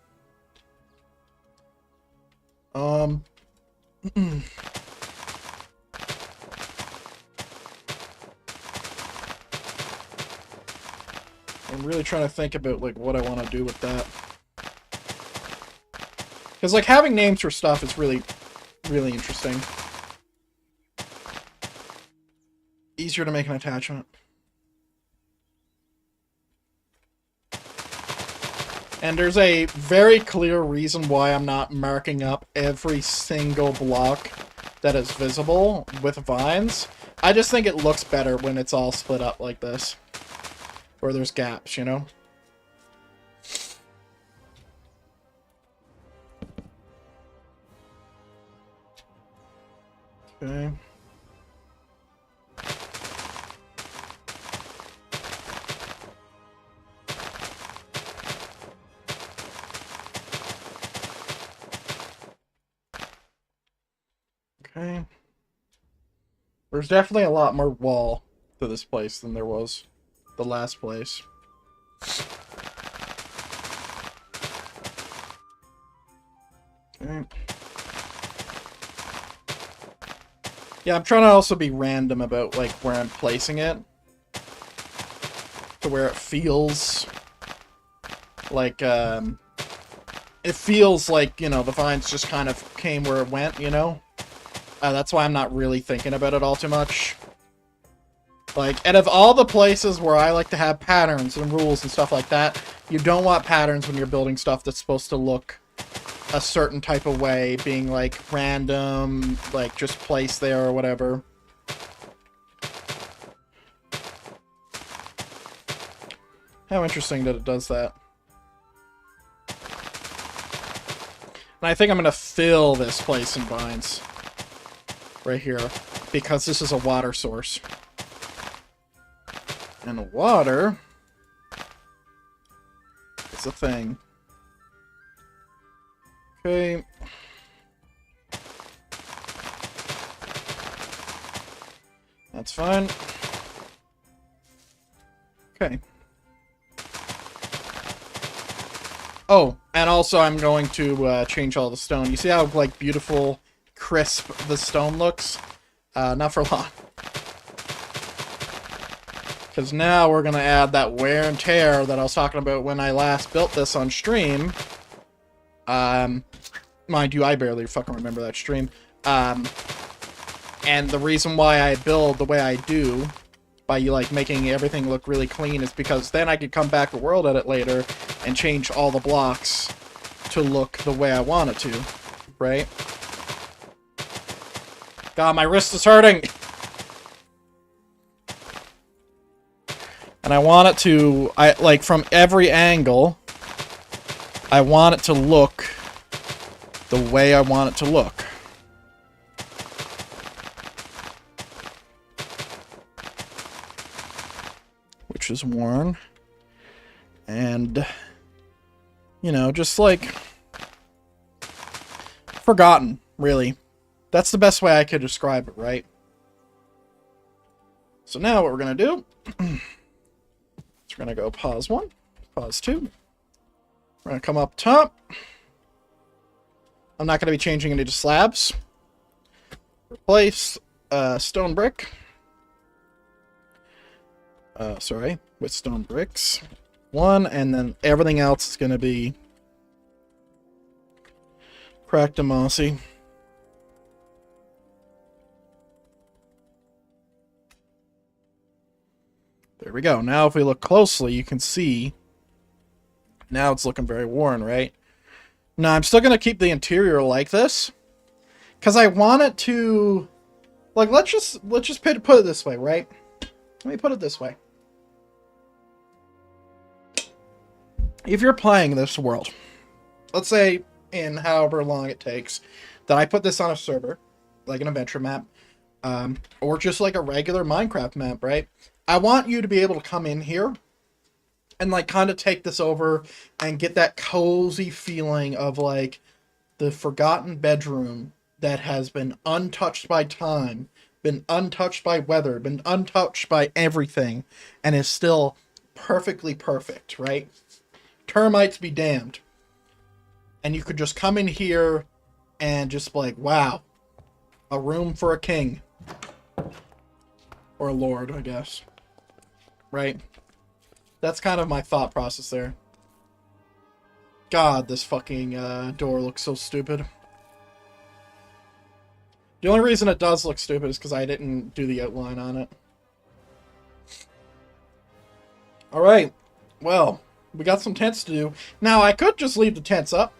Speaker 1: I'm really trying to think about, like, what I want to do with that, because, like, having names for stuff is really interesting. Easier to make an attachment. And there's a very clear reason why I'm not marking up every single block that is visible with vines. I just think it looks better when it's all split up like this. Where there's gaps, you know? Okay. Okay. There's definitely a lot more wall to this place than there was the last place. Okay. Yeah, I'm trying to also be random about, like, where I'm placing it. To where it feels like, it feels like, you know, the vines just kind of came where it went, you know? That's why I'm not really thinking about it all too much. Like, out of all the places where I like to have patterns and rules and stuff like that, you don't want patterns when you're building stuff that's supposed to look a certain type of way, being like random, like just placed there or whatever. How interesting that it does that. And I think I'm going to fill this place in vines. Right here. Because this is a water source. And water is a thing. Okay. That's fine. Okay. Oh, and also I'm going to change all the stone. You see how, like, beautiful, crisp the stone looks? Not for long. Because now we're going to add that wear and tear that I was talking about when I last built this on stream. Mind you, I barely fucking remember that stream. And the reason why I build the way I do, by like making everything look really clean, is because then I could come back to World Edit later and change all the blocks to look the way I want it to, right? God, my wrist is hurting! And I want it to, like, from every angle, I want it to look the way I want it to look. Which is worn. And, you know, just like forgotten, really. That's the best way I could describe it, right? So now what we're going to do is we're going to go pause 1, pause 2. We're going to come up top. I'm not going to be changing any to slabs. Replace stone brick. Sorry, with stone bricks. 1, and then everything else is going to be cracked and mossy. There we go. Now if we look closely, you can see now it's looking very worn, right? Now I'm still going to keep the interior like this because I want it to, like, let's just put it this way, right? Let me put it this way. If you're playing this world, let's say in however long it takes that I put this on a server, like an adventure map, or just like a regular Minecraft map, right? I want you to be able to come in here and like kind of take this over and get that cozy feeling of like the forgotten bedroom that has been untouched by time, been untouched by weather, been untouched by everything, and is still perfectly perfect, right? Termites be damned. And you could just come in here and just be like, wow, a room for a king. Or a lord, I guess. Right? That's kind of my thought process there. God, this fucking door looks so stupid. The only reason it does look stupid is because I didn't do the outline on it. Alright. Well, we got some tents to do. Now, I could just leave the tents up.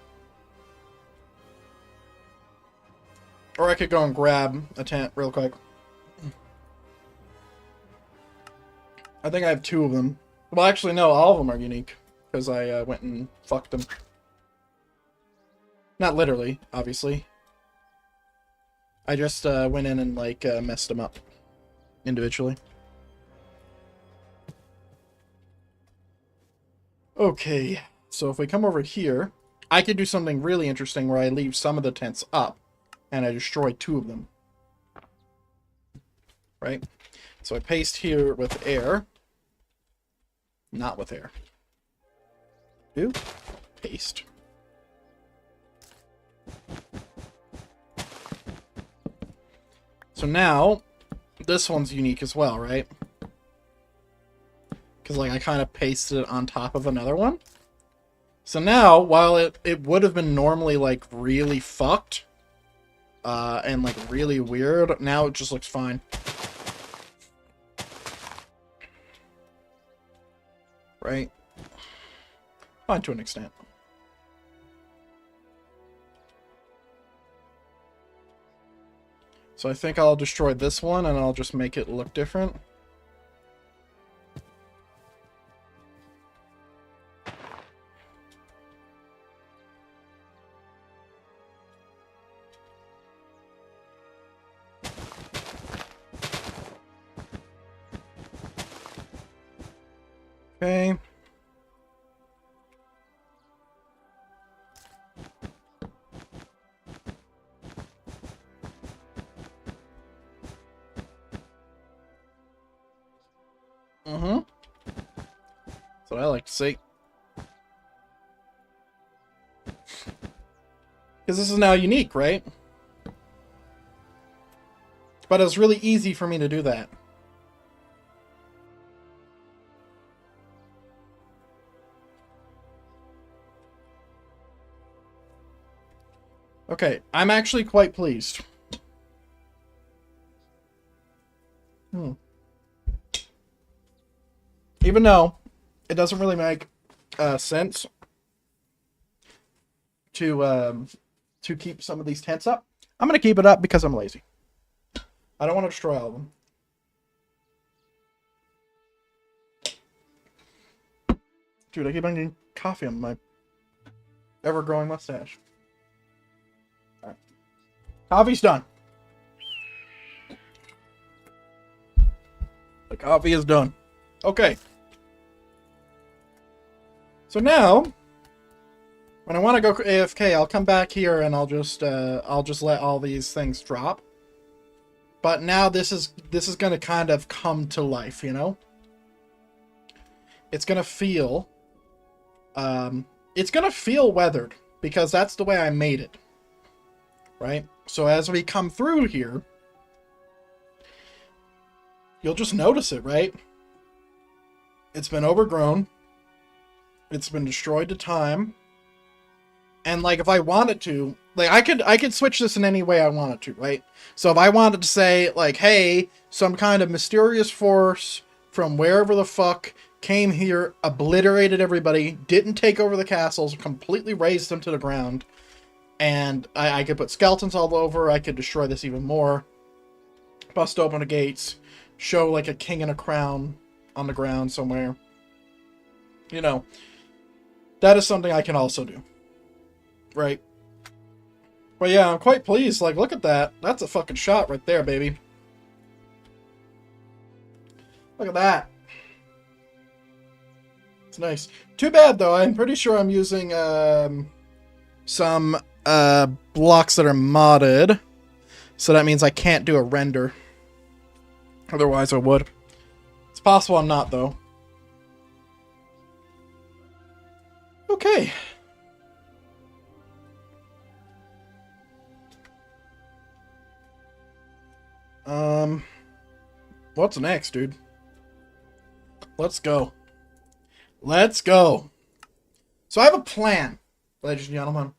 Speaker 1: Or I could go and grab a tent real quick. I think I have 2 of them. Well, actually, no, all of them are unique. Because I went and fucked them. Not literally, obviously. I just went in and, like, messed them up. Individually. Okay, so if we come over here, I could do something really interesting where I leave some of the tents up. And I destroy 2 of them. Right? So I paste here with air. Not with air. Do. Paste. So now, this one's unique as well, right? Because, like, I kind of pasted it on top of another one. So now, while it would have been normally, like, really fucked, and, like, really weird, now it just looks fine. right? Fine, to an extent. So I think I'll destroy this one, and I'll just make it look different. Okay. Mm-hmm. That's what I like to see. Because this is now unique, right? But it's really easy for me to do that. Okay, I'm actually quite pleased. Even though it doesn't really make sense to keep some of these tents up, I'm going to keep it up because I'm lazy. I don't want to destroy all of them. Dude, I keep on getting coffee on my ever-growing mustache. Alright. Coffee's done. The coffee is done. Okay. So now, when I want to go AFK, I'll come back here and I'll just let all these things drop. But now this is going to kind of come to life, you know? It's going to feel weathered because that's the way I made it. Right? So as we come through here, you'll just notice it, right? It's been overgrown. It's been destroyed to time. And like if I wanted to, like I could switch this in any way I wanted to, right? So if I wanted to say like, hey, some kind of mysterious force from wherever the fuck came here, obliterated everybody, didn't take over the castles, completely razed them to the ground, and I could put skeletons all over, I could destroy this even more, bust open the gates, show like a king in a crown on the ground somewhere. You know, that is something I can also do. Right? But yeah, I'm quite pleased. Like, look at that. That's a fucking shot right there, baby. Look at that. It's nice. Too bad, though. I'm pretty sure I'm using some blocks that are modded. So that means I can't do a render. Otherwise, I would. It's possible I'm not, though. Okay. What's next, dude? Let's go. Let's go. So I have a plan, ladies and gentlemen.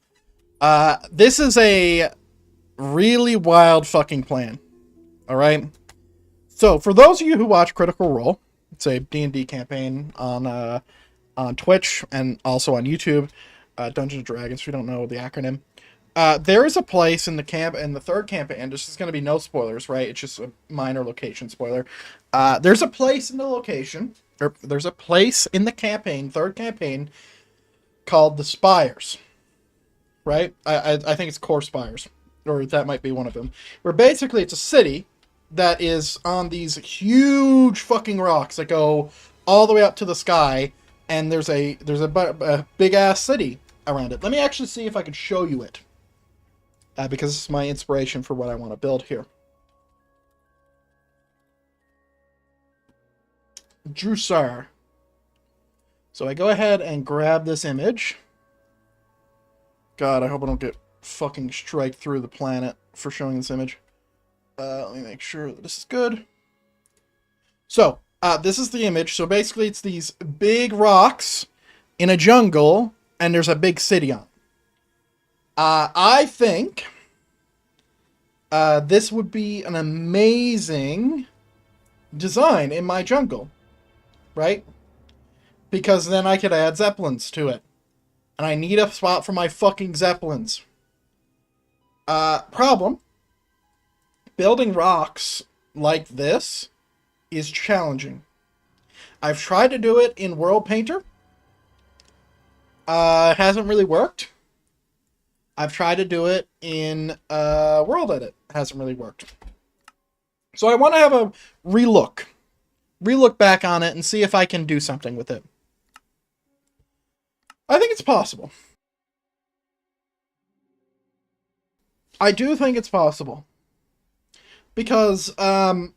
Speaker 1: This is a really wild fucking plan. Alright? So, for those of you who watch Critical Role, it's a D&D campaign on Twitch and also on YouTube, Dungeons & Dragons, if you don't know the acronym. There is a place in the third campaign, and this is going to be no spoilers, right? It's just a minor location spoiler. There's a place in the location, or there's a place in the campaign, third campaign, called the Spires, right? I think it's Core Spires, or that might be one of them. Where basically it's a city that is on these huge fucking rocks that go all the way up to the sky, and there's a big ass city around it. Let me actually see if I can show you it. Because this is my inspiration for what I want to build here. Drusar. So I go ahead and grab this image. God, I hope I don't get fucking strike through the planet for showing this image. Let me make sure that this is good. So, this is the image. So basically it's these big rocks in a jungle, and there's a big city on it. I think this would be an amazing design in my jungle, right? because then I could add Zeppelins to it. And I need a spot for my fucking Zeppelins. Problem. Building rocks like this is challenging. I've tried to do it in World Painter. It hasn't really worked. I've tried to do it in World Edit. It hasn't really worked. So I want to have a relook. Relook back on it and see if I can do something with it. I think it's possible. I do think it's possible. Because, I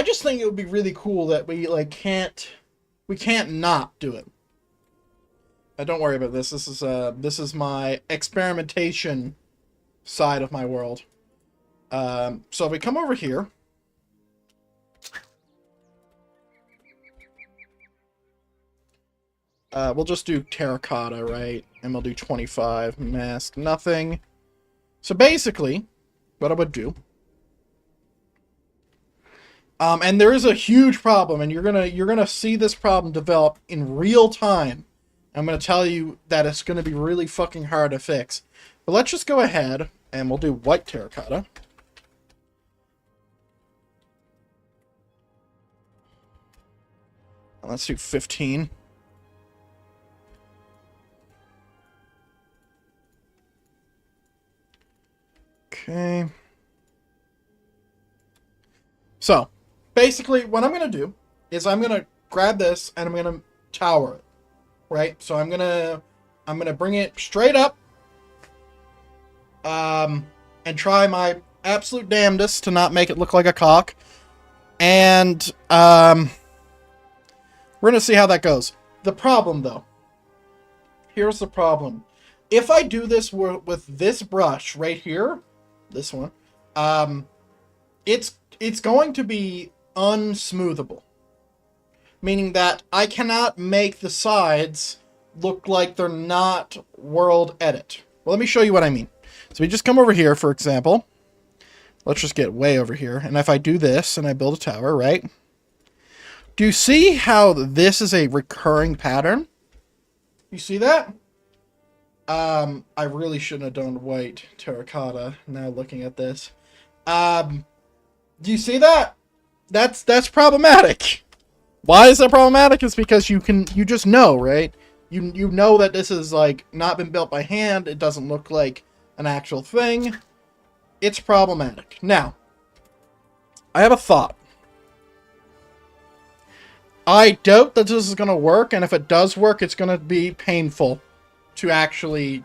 Speaker 1: just think it would be really cool that we, like, we can't not do it. Don't worry about this. This is my experimentation side of my world. So if we come over here. We'll just do terracotta, right? And we'll do 25, mask, nothing. So basically, what I would do... and there is a huge problem, and you're gonna see this problem develop in real time. I'm gonna tell you that it's gonna be really fucking hard to fix. But let's just go ahead, and we'll do white terracotta. And let's do 15. Okay. So, basically, what I'm going to do is I'm going to grab this and I'm going to tower it. Right? So I'm going to bring it straight up. And try my absolute damnedest to not make it look like a cock. And, we're going to see how that goes. The problem, though. Here's the problem. If I do this with this brush right here, this one, it's going to be unsmoothable. Meaning that I cannot make the sides look like they're not World Edit. Well, let me show you what I mean. So we just come over here, for example. Let's just get way over here. And if I do this and I build a tower, right? Do you see how this is a recurring pattern? You see that? I really shouldn't have done white terracotta, now looking at this. Do you see that? That's problematic. Why is that problematic? It's because you just know, right? You know that this is, like, not been built by hand, it doesn't look like an actual thing. It's problematic. Now, I have a thought. I doubt that this is going to work, and if it does work, it's going to be painful to actually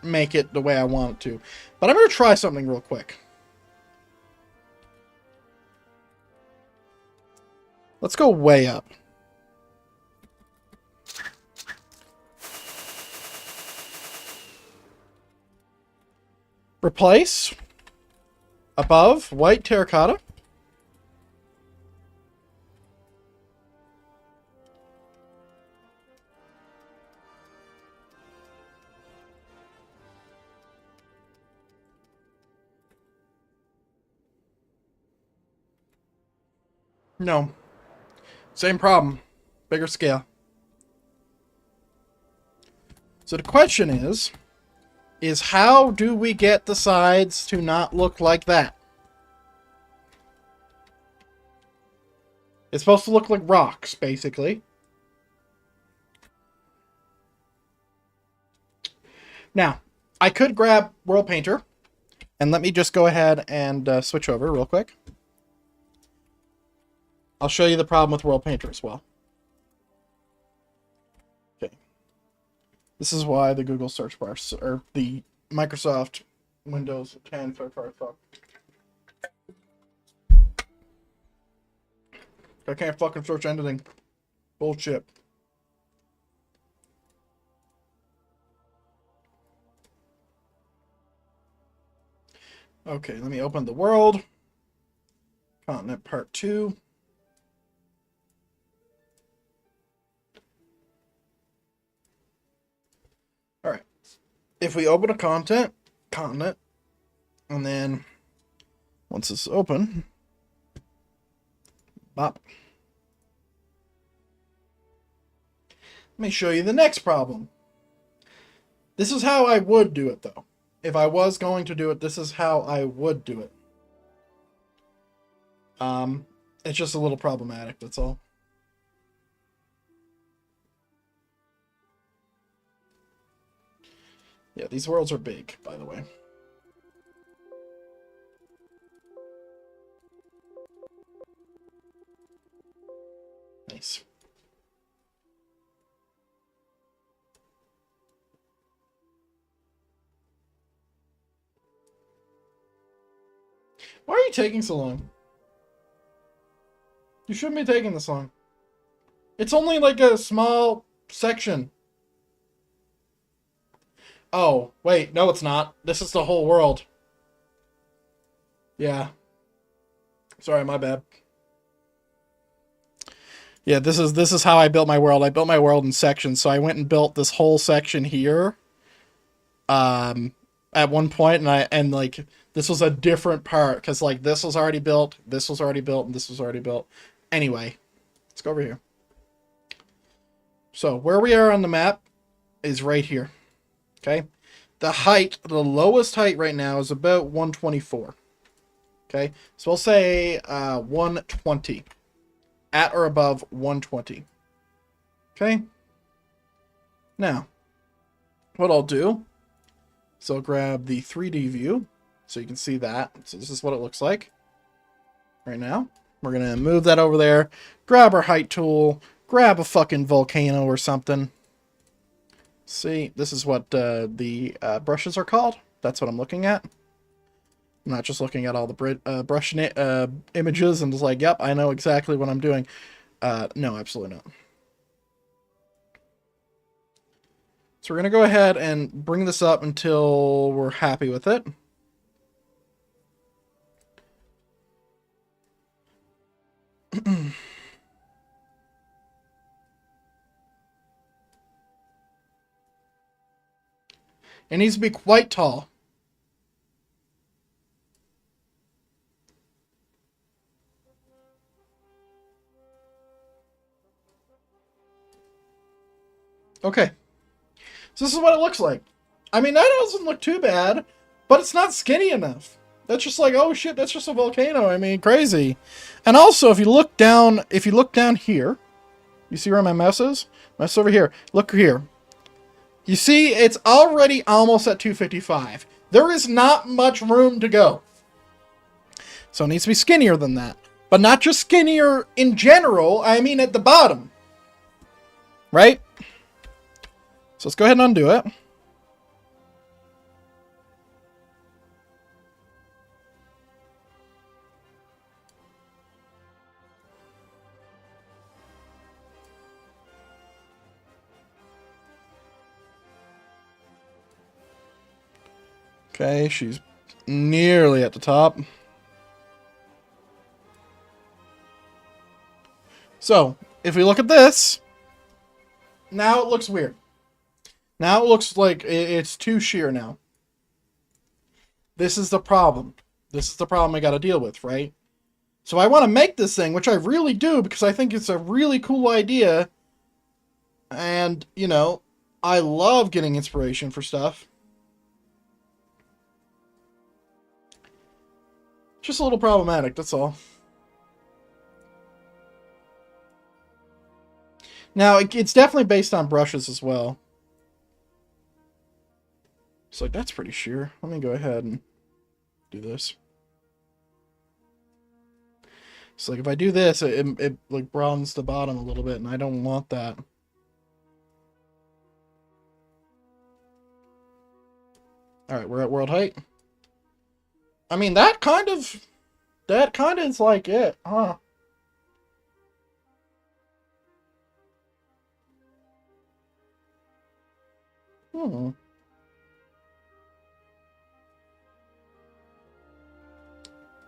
Speaker 1: make it the way I want it to. But I'm going to try something real quick. Let's go way up. Replace. Above, white terracotta. No. Same problem. Bigger scale. So the question is how do we get the sides to not look like that? It's supposed to look like rocks, basically. Now, I could grab World Painter, and let me just go ahead and switch over real quick. I'll show you the problem with World Painter as well. Okay. This is why the Google search bar, or the Microsoft Windows 10 search bar sucks. I can't fucking search anything. Bullshit. Okay, let me open the world. Continent Part 2. Alright. If we open a continent, and then once it's open, Bop. Let me show you the next problem. This is how I would do it, though. If I was going to do it, this is how I would do it. It's just a little problematic, that's all. Yeah, these worlds are big, by the way. Nice. Why are you taking so long? You shouldn't be taking this long. It's only like a small section. Oh, wait, no it's not. This is the whole world. Yeah. Sorry, my bad. Yeah, this is how I built my world. I built my world in sections, so I went and built this whole section here. At one point, and like this was a different part because like this was already built, this was already built, and this was already built. Anyway, let's go over here. So where we are on the map is right here. Okay, the height, the lowest height right now is about 124. Okay, so we'll say 120, at or above 120. Okay. Now, what I'll do. So I'll grab the 3D view so you can see that. So this is what it looks like right now. We're going to move that over there, grab our height tool, grab a fucking volcano or something. See, this is what the brushes are called. That's what I'm looking at. I'm not just looking at all the brush images and just like, yep, I know exactly what I'm doing. No, absolutely not. So we're going to go ahead and bring this up until we're happy with it. It needs to be quite tall. Okay. So this is what it looks like. I mean, that doesn't look too bad, but it's not skinny enough. That's just like, oh shit, that's just a volcano. I mean, crazy. And also, if you look down here, you see where my mouse is? Mouse over here. Look here. You see, it's already almost at 255. There is not much room to go. So it needs to be skinnier than that. But not just skinnier in general, I mean at the bottom. Right? So let's go ahead and undo it. Okay, she's nearly at the top. So, if we look at this, now it looks weird. Now it looks like it's too sheer now. This is the problem. This is the problem I got to deal with, right? So I want to make this thing, which I really do, because I think it's a really cool idea. And, you know, I love getting inspiration for stuff. Just a little problematic, that's all. Now, it's definitely based on brushes as well. It's like, that's pretty sheer. Let me go ahead and do this. So, like, if I do this, it like, broadens the bottom a little bit, and I don't want that. Alright, we're at world height. I mean, that kind of is like it, huh?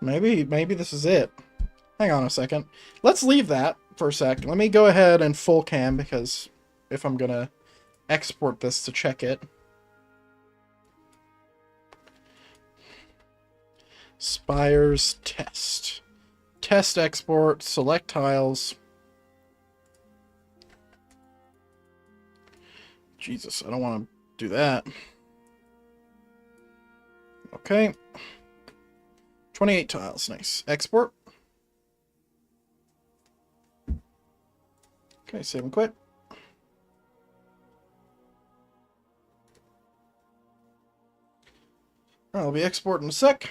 Speaker 1: Maybe this is it. Hang on a second. Let's leave that for a sec. Let me go ahead and full cam, because if I'm gonna export this to check it. Spires test. test export, select tiles. Jesus, I don't want to do that. Okay. 28 tiles, nice. Export. Okay, save and quit. I'll be exporting in a sec.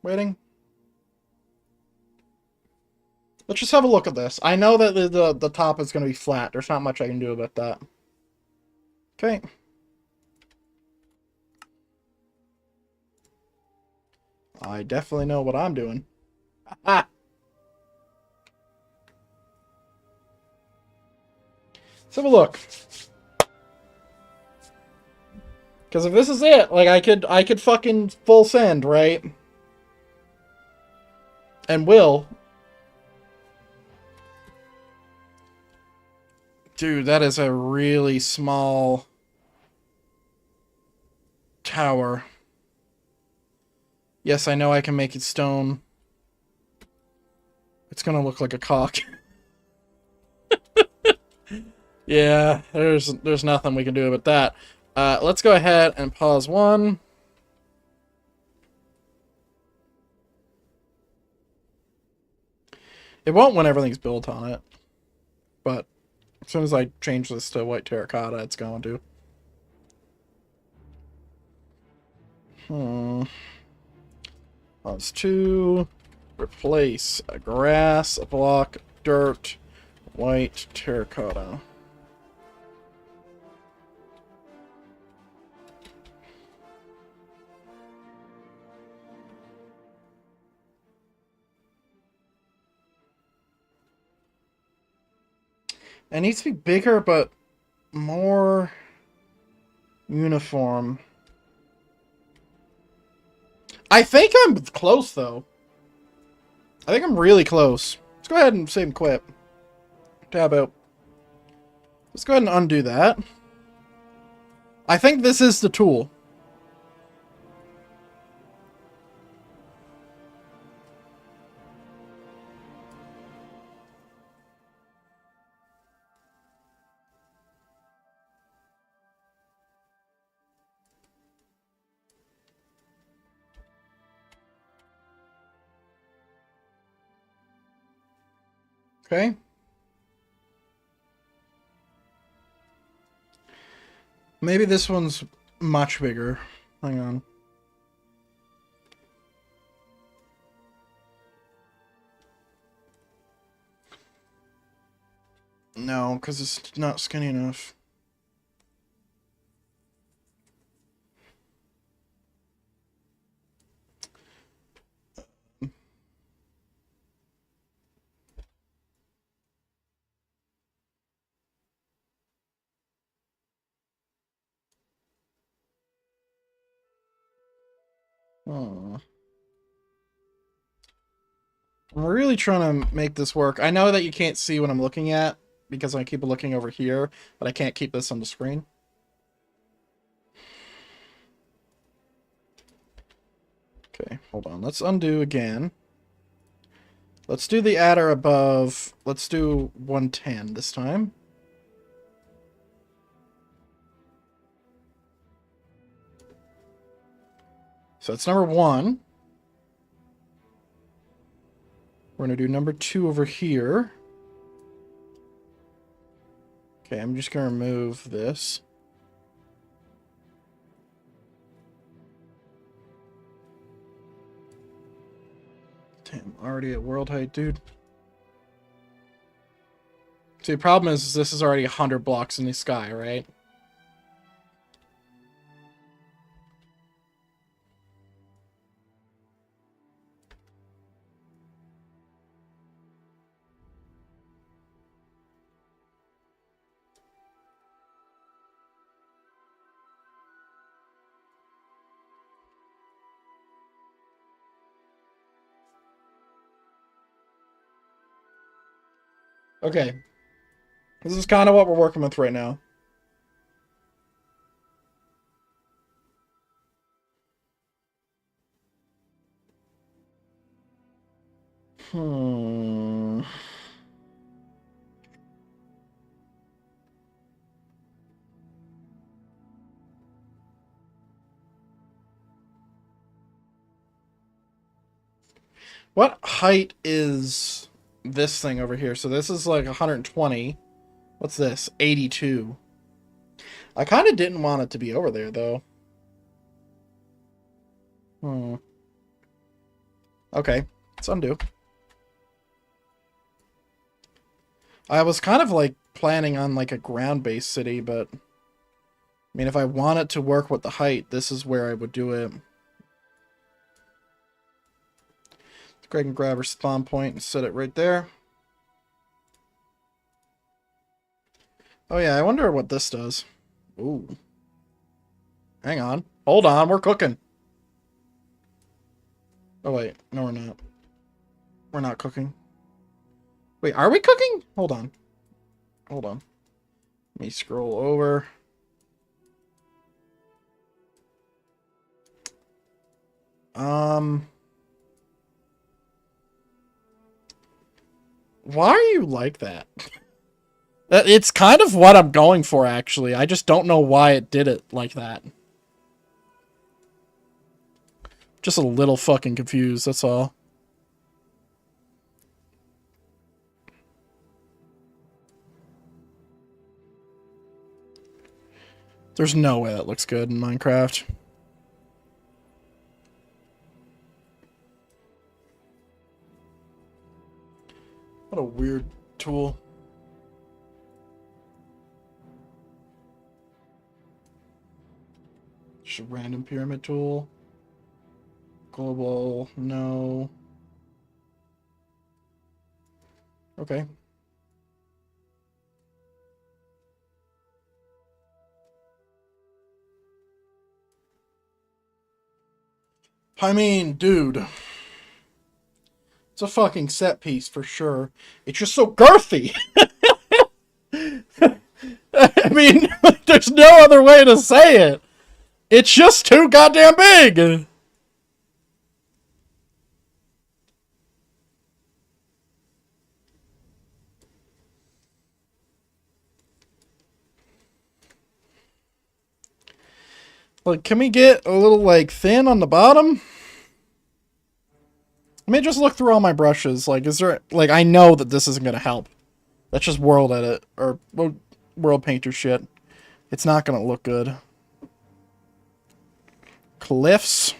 Speaker 1: Waiting. Let's just have a look at this. I know that the top is going to be flat. There's not much I can do about that. Okay. I definitely know what I'm doing. Ah! Let's have a look. Because if this is it, like, I could fucking full send, right? And will. Dude, that is a really small tower. Yes, I know I can make it stone. It's gonna look like a cock. Yeah, there's nothing we can do about that. Let's go ahead and pause one. It won't when everything's built on it. But as soon as I change this to white terracotta, it's going to. Pause two. Replace a grass, a block, dirt, white terracotta. It needs to be bigger, but more uniform. I think I'm close, though. I think I'm really close. Let's go ahead and save and quit. Tab out. Let's go ahead and undo that. I think this is the tool. Okay. Maybe this one's much bigger. Hang on. No, because it's not skinny enough. Oh. I'm really trying to make this work. I know that you can't see what I'm looking at because I keep looking over here, but I can't keep this on the screen. Okay, hold on. Let's undo again. Let's do the adder above. Let's do 110 this time. So that's number 1. We're going to do number 2 over here. Okay, I'm just going to remove this. Damn, already at world height, dude. See, the problem is this is already 100 blocks in the sky, right? Okay. This is kind of what we're working with right now. Hmm. What height is this thing over here? So this is like 120. What's this? 82. I kind of didn't want it to be over there, though. Hmm. Okay. Let's undo. I was kind of like planning on like a ground-based city, but I mean, if I want it to work with the height, this is where I would do it. Let's go ahead and grab our spawn point and set it right there. Oh yeah, I wonder what this does. Ooh. Hang on. Hold on, we're cooking. Oh wait, no we're not. We're not cooking. Wait, are we cooking? Hold on. Hold on. Let me scroll over. Why are you like that? It's kind of what I'm going for, actually. I just don't know why it did it like that. Just a little fucking confused, that's all. There's no way that looks good in Minecraft. What a weird tool. Just a random pyramid tool. Global, no. Okay. I mean, dude. It's a fucking set piece for sure. It's just so girthy. I mean, there's no other way to say it. It's just too goddamn big. Like, can we get a little, like, thin on the bottom? Let me just look through all my brushes. Like, is there... Like, I know that this isn't gonna help. That's just world edit. Or world painter shit. It's not gonna look good. Cliffs?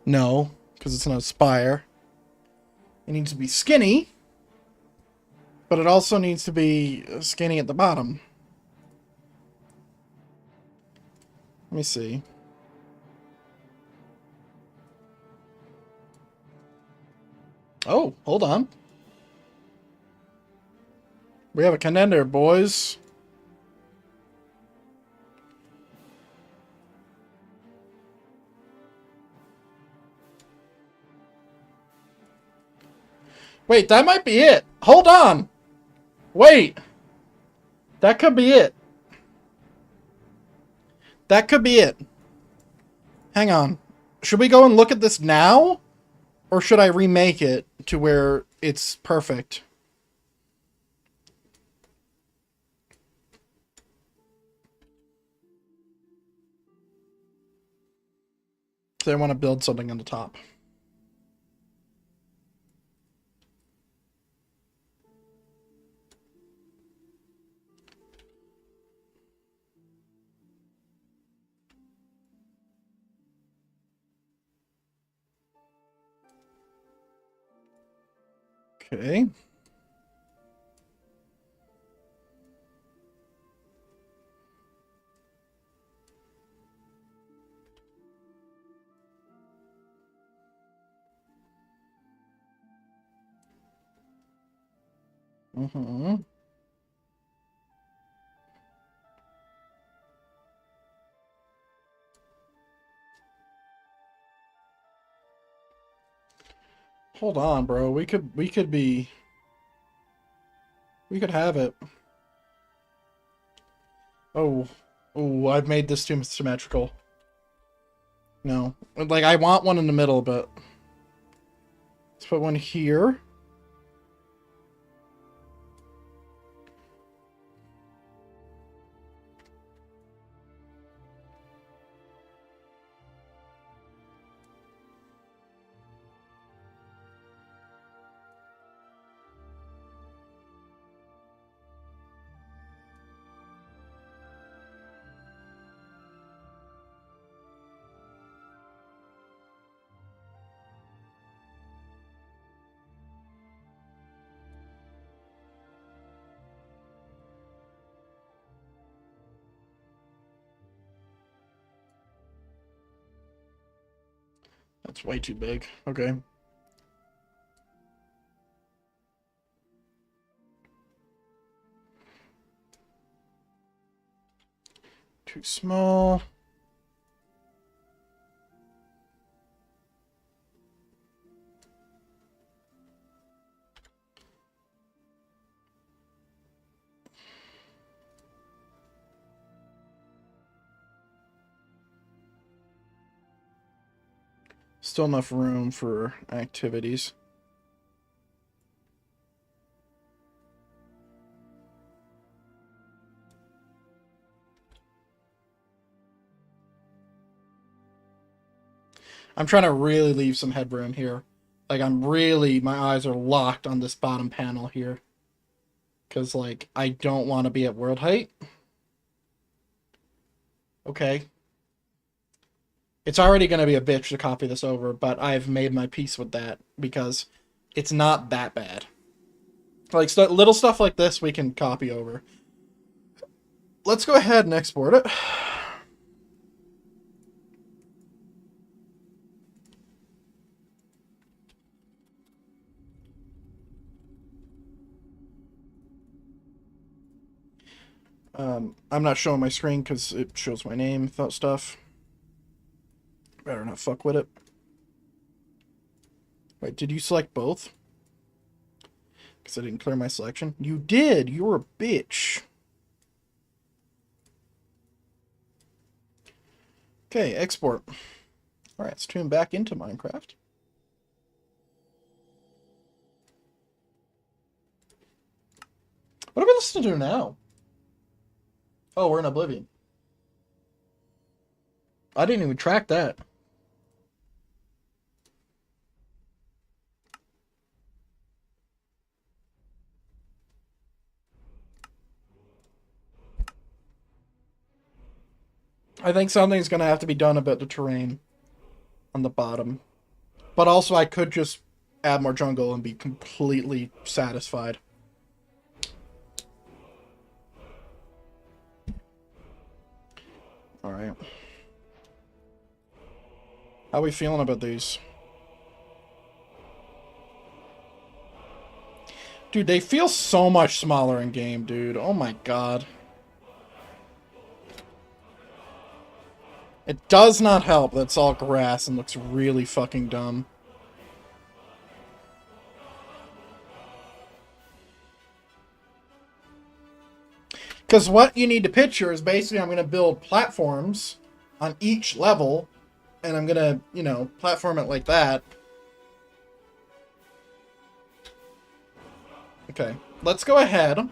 Speaker 1: No, because it's not a spire. It needs to be skinny. But it also needs to be skinny at the bottom. Let me see. Oh, hold on. We have a contender, boys. Wait, that might be it. Hold on. Wait. That could be it. That could be it. Hang on. Should we go and look at this now? Or should I remake it to where it's perfect? So I want to build something on the top. Okay. Mm-hmm. Hold on, bro. We could have it. Oh. Oh, I've made this too symmetrical. No. Like, I want one in the middle, but... Let's put one here. That's way too big. Okay. Too small. Still enough room for activities. I'm trying to really leave some headroom here. Like, my eyes are locked on this bottom panel here. Because, like, I don't want to be at world height. Okay. It's already going to be a bitch to copy this over, but I've made my peace with that because it's not that bad. Like, little stuff like this we can copy over. Let's go ahead and export it. I'm not showing my screen because it shows my name, stuff. Better not fuck with it. Wait, did you select both? Because I didn't clear my selection. You did! You're a bitch. Okay, export. Alright, let's tune back into Minecraft. What are we listening to now? Oh, we're in Oblivion. I didn't even track that. I think something's going to have to be done about the terrain on the bottom. But also I could just add more jungle and be completely satisfied. Alright. How are we feeling about these? Dude, they feel so much smaller in game, dude. Oh my god. It does not help that it's all grass and looks really fucking dumb. Because what you need to picture is basically I'm going to build platforms on each level, and I'm going to, you know, platform it like that. Okay, let's go ahead.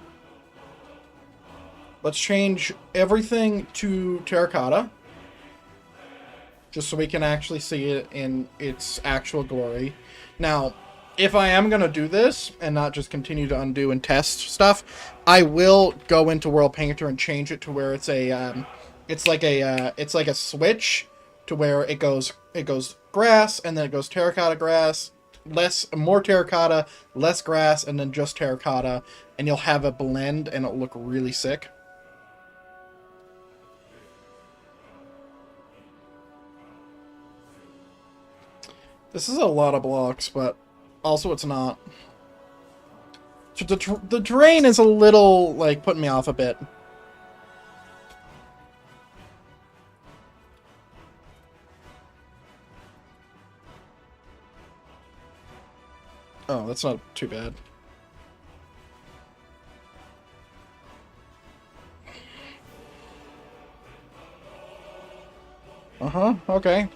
Speaker 1: Let's change everything to terracotta. Just so we can actually see it in its actual glory. Now, if I am going to do this and not just continue to undo and test stuff, I will go into World Painter and change it to where it's a it's like a switch to where it goes grass and then it goes terracotta grass, more terracotta, less grass, and then just terracotta, and you'll have a blend and it'll look really sick. This is a lot of blocks, but also it's not. The terrain is a little, like, putting me off a bit. Oh, that's not too bad. Uh-huh, okay.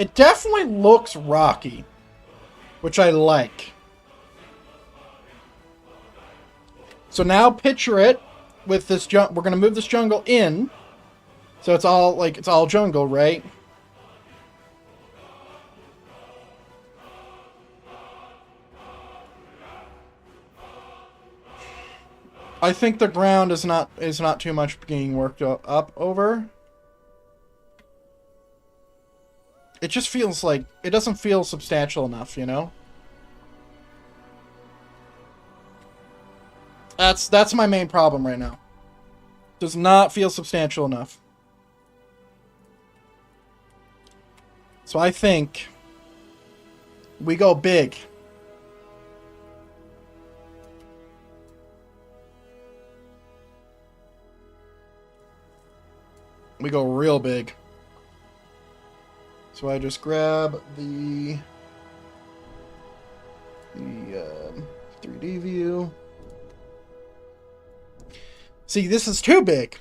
Speaker 1: It definitely looks rocky, which I like. So now picture it with this we're going to move this jungle in. So it's all like it's all jungle, right? I think the ground is not too much being worked up over. It just feels like it doesn't feel substantial enough, you know? That's my main problem right now. Does not feel substantial enough. So I think we go big. We go real big. So I just grab the 3D view. See, this is too big.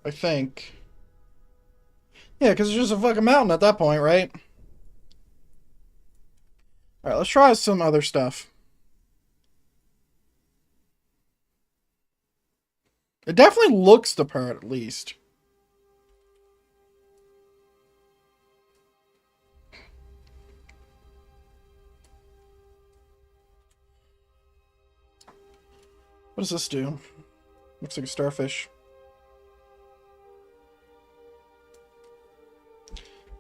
Speaker 1: I think. Yeah, because it's just a fucking mountain at that point, right? Alright, let's try some other stuff. It definitely looks the part, at least. What does this do? Looks like a starfish.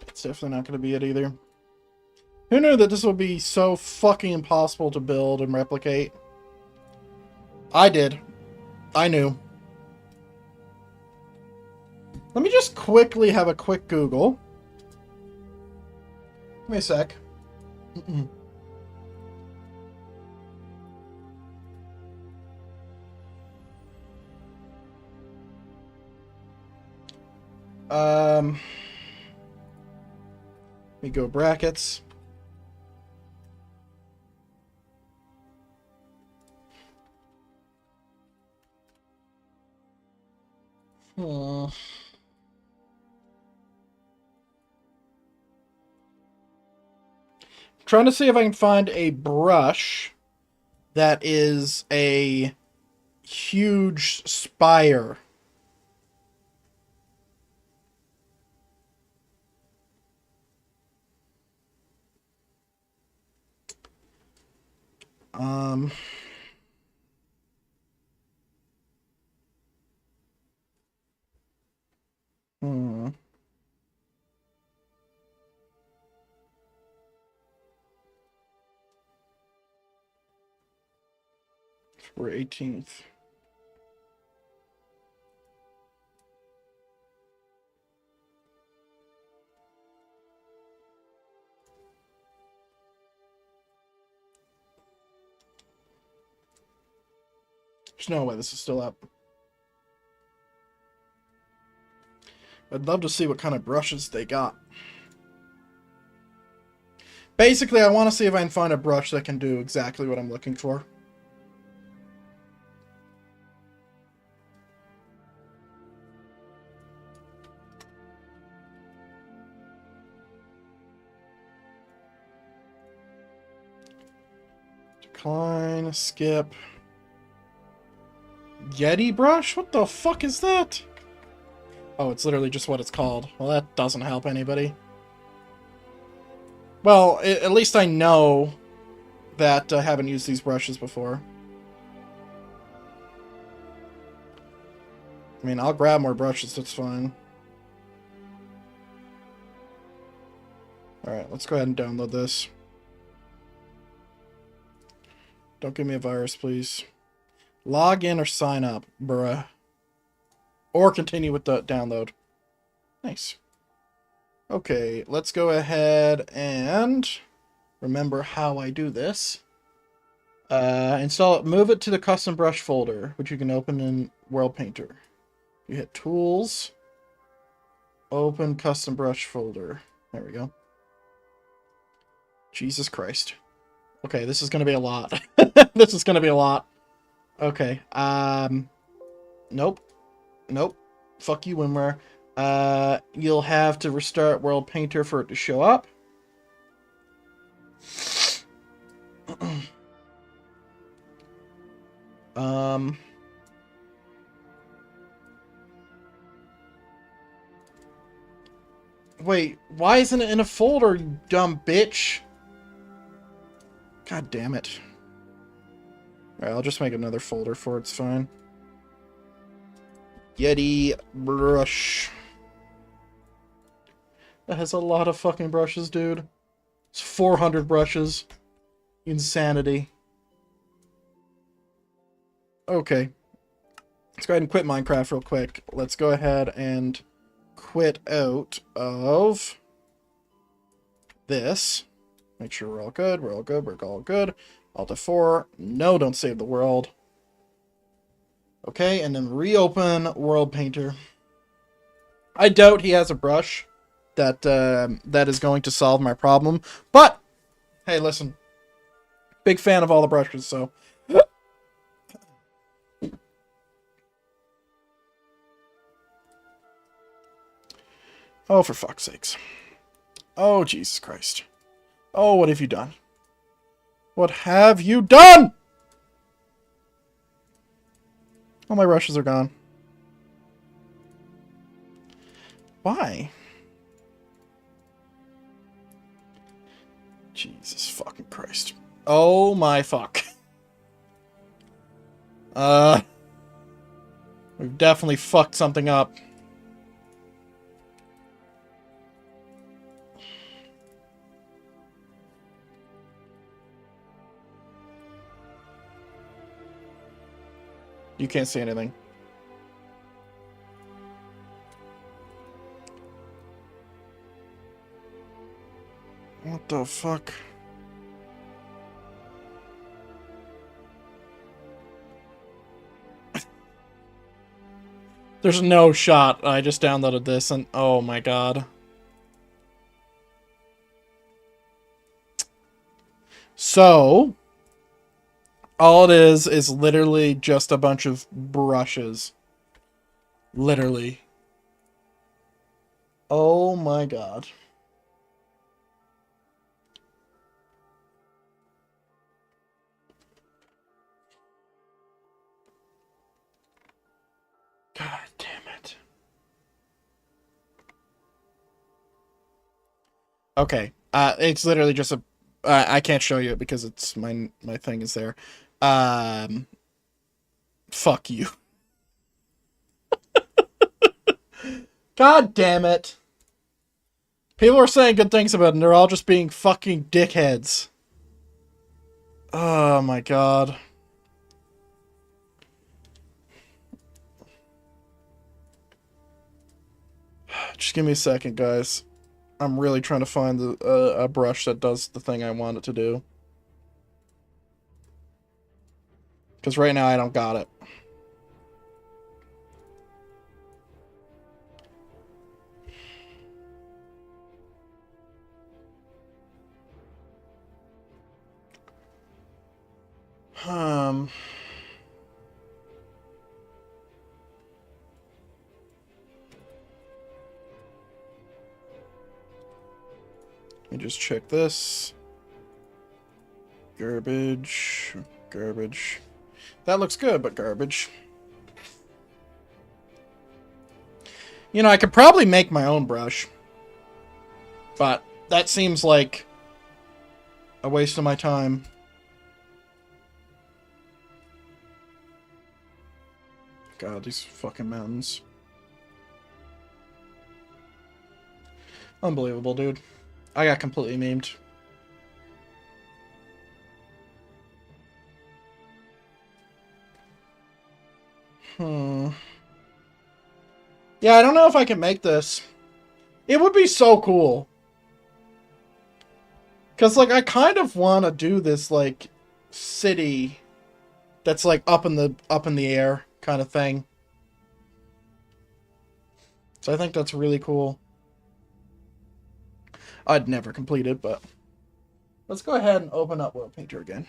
Speaker 1: It's definitely not going to be it either. Who knew that this would be so fucking impossible to build and replicate? I did. I knew. Let me just quickly have a quick Google. Give me a sec. Let me go brackets. Trying to see if I can find a brush that is a huge spire. Hmm. For 18th. There's no way this is still up. I'd love to see what kind of brushes they got. Basically, I want to see if I can find a brush that can do exactly what I'm looking for. Decline, skip. Yeti brush? What the fuck is that? Oh, it's literally just what it's called. Well, that doesn't help anybody. Well, at least I know that I haven't used these brushes before. I mean, I'll grab more brushes, that's fine. Alright, let's go ahead and download this. Don't give me a virus, please. Log in or sign up, bruh. Or continue with the download. Nice. Okay, let's go ahead and remember how I do this. Install it, move it to the custom brush folder, which you can open in World Painter. You hit Tools, open custom brush folder. There we go. Jesus Christ. Okay, this is going to be a lot. This is going to be a lot. Okay, nope. Nope. Fuck you, WinRAR. You'll have to restart World Painter for it to show up. Wait, why isn't it in a folder, you dumb bitch? God damn it. Alright, I'll just make another folder for it, it's fine. Yeti brush. That has a lot of fucking brushes, dude. It's 400 brushes. Insanity. Okay. Let's go ahead and quit Minecraft real quick. Let's go ahead and quit out of this. Make sure we're all good. We're all good. We're all good. Alt F4. No, don't save the world. Okay, and then reopen World Painter. I doubt he has a brush that that is going to solve my problem. But hey, listen. Big fan of all the brushes, so. Oh, for fuck's sakes. Oh, Jesus Christ. Oh, what have you done? What have you done? All my brushes are gone. Why? Jesus fucking Christ. Oh my fuck. We've definitely fucked something up. You can't see anything. What the fuck? There's no shot. I just downloaded this and oh my god. So, all it is literally just a bunch of brushes. Literally. Oh my god. God damn it. Okay. It's literally just a... I can't show you it because it's my thing is there. Fuck you. God damn it. People are saying good things about it and they're all just being fucking dickheads. Oh my god. Just give me a second, guys. I'm really trying to find the a brush that does the thing I want it to do. Because right now I don't got it. Let me just check this. Garbage. Garbage. That looks good, but garbage. You know, I could probably make my own brush. But that seems like a waste of my time. God, these fucking mountains. Unbelievable, dude. I got completely memed. Yeah, I don't know if I can make this. It would be so cool. Because, like, I kind of want to do this, like, city that's, like, up in the air kind of thing. So I think that's really cool. I'd never complete it, but... Let's go ahead and open up World Painter again.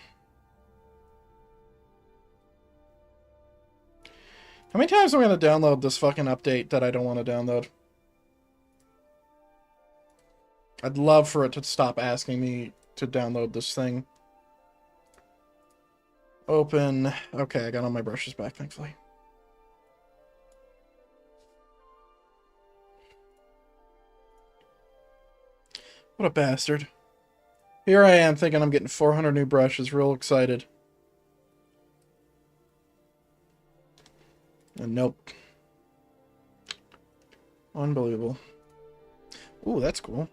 Speaker 1: How many times am I going to download this fucking update that I don't want to download? I'd love for it to stop asking me to download this thing. Open. Okay, I got all my brushes back, thankfully. What a bastard. Here I am thinking I'm getting 400 new brushes, real excited. And nope. Unbelievable. Ooh, that's cool.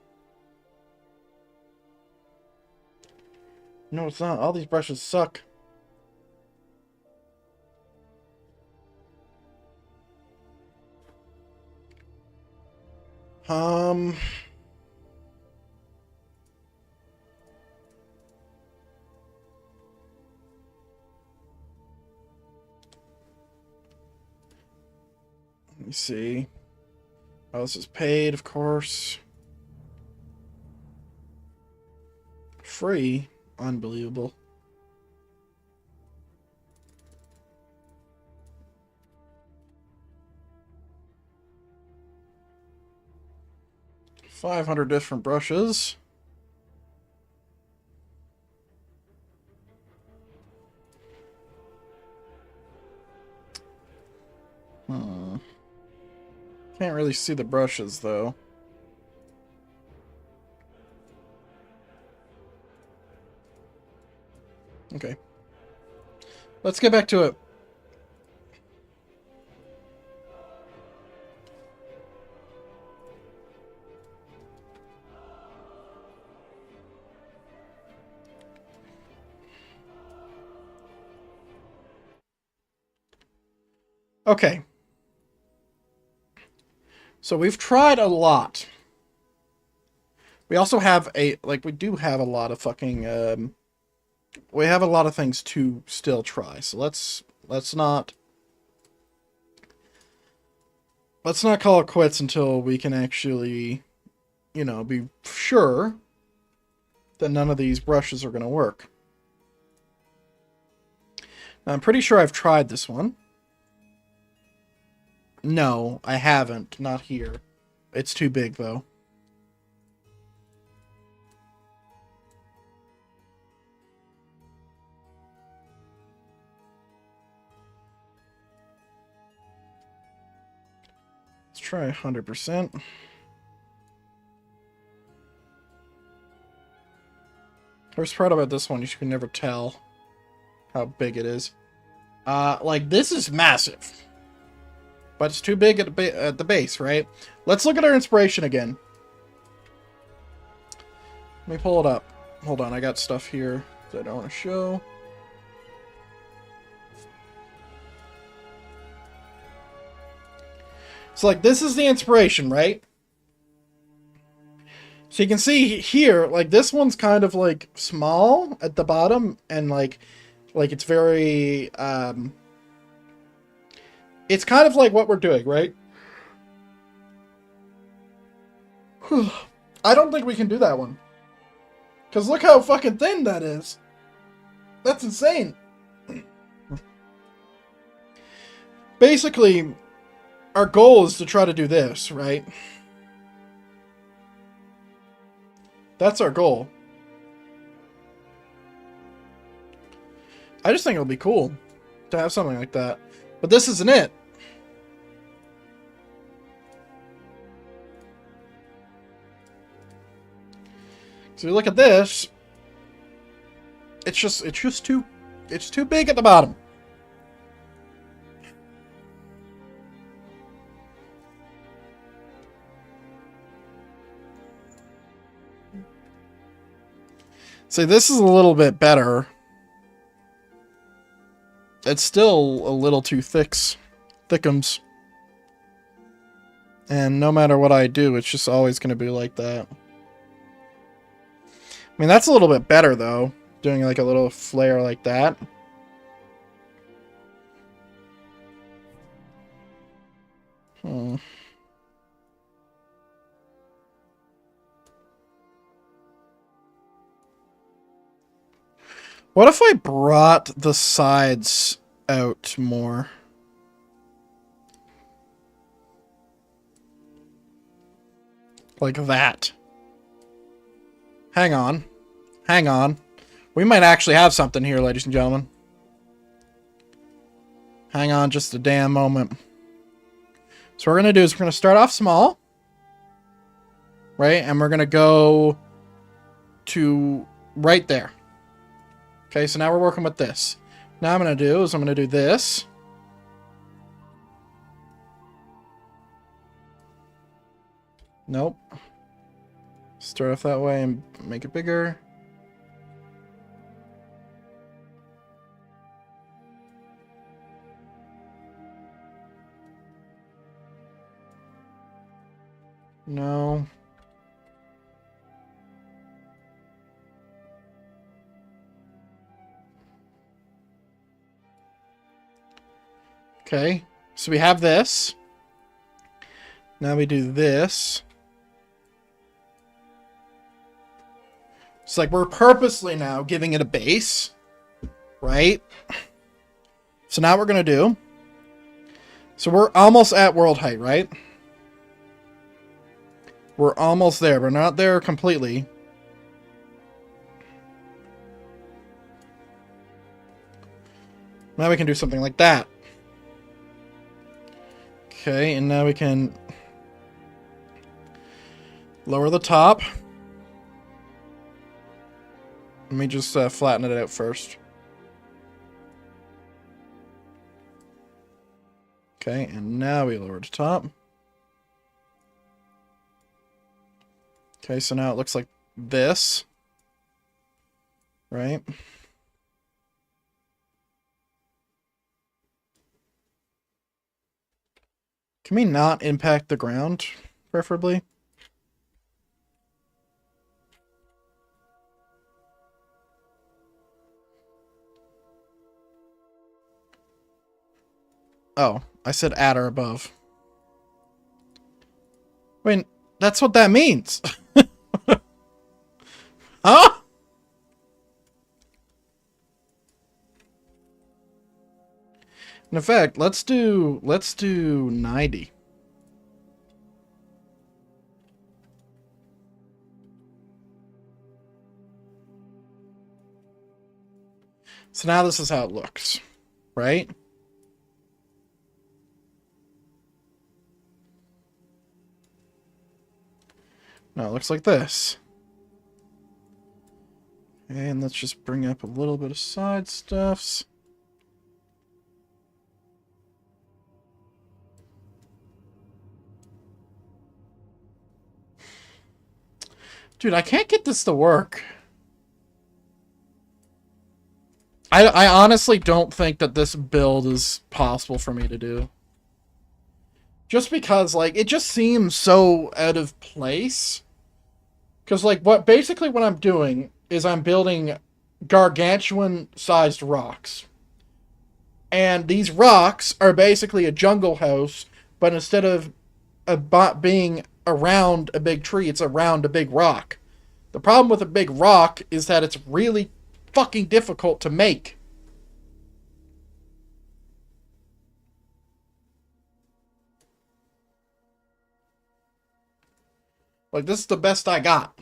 Speaker 1: No, it's not. All these brushes suck. Let me see. Oh, this is paid, of course. Free? Unbelievable. $500 different brushes. Can't really see the brushes, though. Okay. Let's get back to it. Okay. So we've tried a lot. We also have we do have a lot of fucking, we have a lot of things to still try. So let's not call it quits until we can actually, you know, be sure that none of these brushes are going to work. Now, I'm pretty sure I've tried this one. No, I haven't. Not here. It's too big, though. Let's try 100%. Worst part about this one, you can never tell how big it is. Like, this is massive. But it's too big at the base, right? Let's look at our inspiration again. Let me pull it up. Hold on, I got stuff here that I don't want to show. So, like, this is the inspiration, right? So you can see here, like, this one's kind of, like, small at the bottom, and, like it's very, it's kind of like what we're doing, right? I don't think we can do that one. Because look how fucking thin that is. That's insane. Basically, our goal is to try to do this, right? That's our goal. I just think it'll be cool to have something like that. But this isn't it. So you look at this, it's too big at the bottom. See, this is a little bit better. It's still a little too thickums. And no matter what I do, it's just always going to be like that. I mean, that's a little bit better, though. Doing, like, a little flare like that. What if I brought the sides out more? Like that. Hang on. Hang on. We might actually have something here, ladies and gentlemen. Hang on just a damn moment. So what we're going to do is we're going to start off small. Right? And we're going to go to right there. Okay, so now we're working with this. Now I'm going to do is I'm going to do this. Nope. Start off that way and make it bigger. No. Okay, so we have this. Now we do this. It's like we're purposely now giving it a base, right? So now what we're going to do. So we're almost at world height, right? We're almost there. We're not there completely. Now we can do something like that. Okay, and now we can lower the top. Let me just flatten it out first. Okay, and now we lower the top. Okay, so now it looks like this. Right? Can we not impact the ground, preferably? Oh, I said at or above. I mean, that's what that means. Huh? In fact, let's do 90. So now this is how it looks, right? Now it looks like this. And let's just bring up a little bit of side stuffs. Dude, I can't get this to work. I honestly don't think that this build is possible for me to do. Just because, like, it just seems so out of place. Because, like, basically what I'm doing is I'm building gargantuan-sized rocks. And these rocks are basically a jungle house, but instead of being around a big tree, it's around a big rock. The problem with a big rock is that it's really fucking difficult to make. Like, this is the best I got.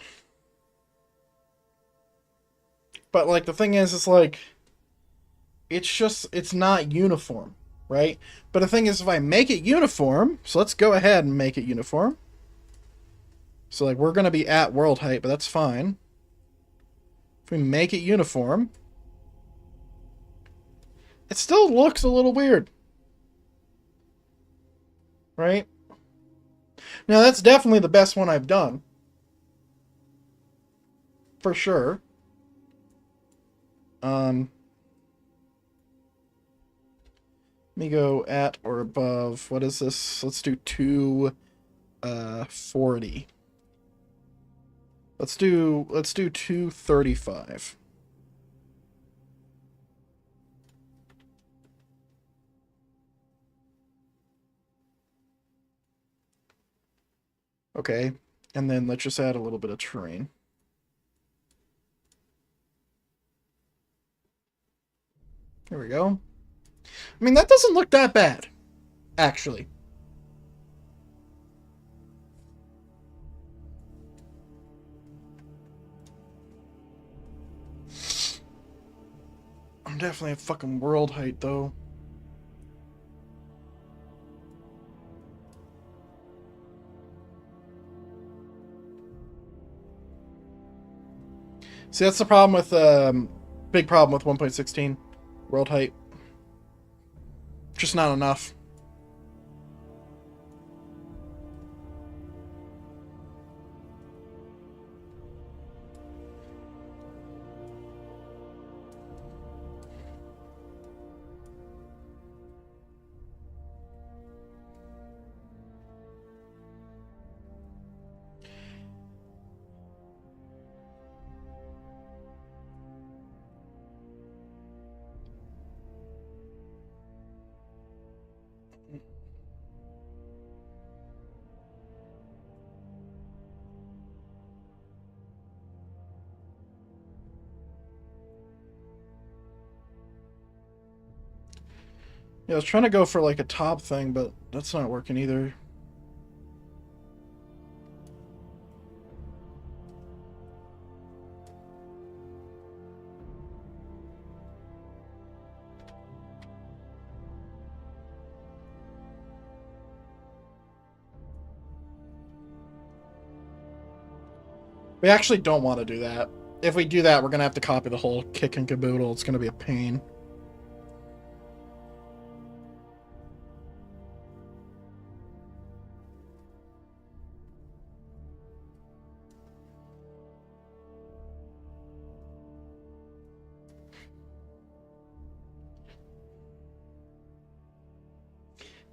Speaker 1: But, like, the thing is, it's like, it's not uniform, right? But the thing is, if I make it uniform, so let's go ahead and make it uniform. So, like, we're going to be at world height, but that's fine. If we make it uniform, it still looks a little weird. Right? Now, that's definitely the best one I've done. For sure. Let me go at or above. What is this? Let's do 240. Let's do 235. Okay, and then let's just add a little bit of terrain. There we go. I mean, that doesn't look that bad, actually. Definitely a fucking world height, though. See, that's the problem with, big problem with 1.16 world height. Just not enough. Yeah, I was trying to go for like a top thing, but that's not working either. We actually don't want to do that. If we do that, we're going to have to copy the whole kick and caboodle. It's going to be a pain.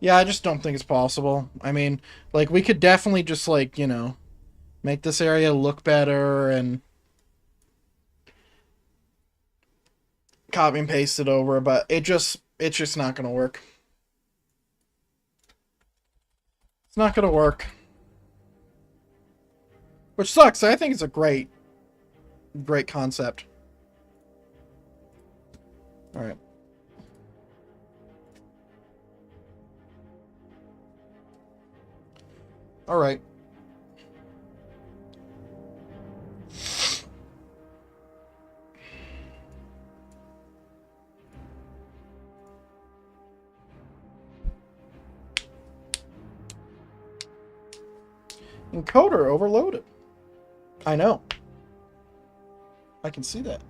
Speaker 1: Yeah, I just don't think it's possible. I mean, like, we could definitely just, like, you know, make this area look better and copy and paste it over, but it's just not going to work. It's not going to work. Which sucks. I think it's a great concept. All right. All right. Encoder overloaded. I know. I can see that.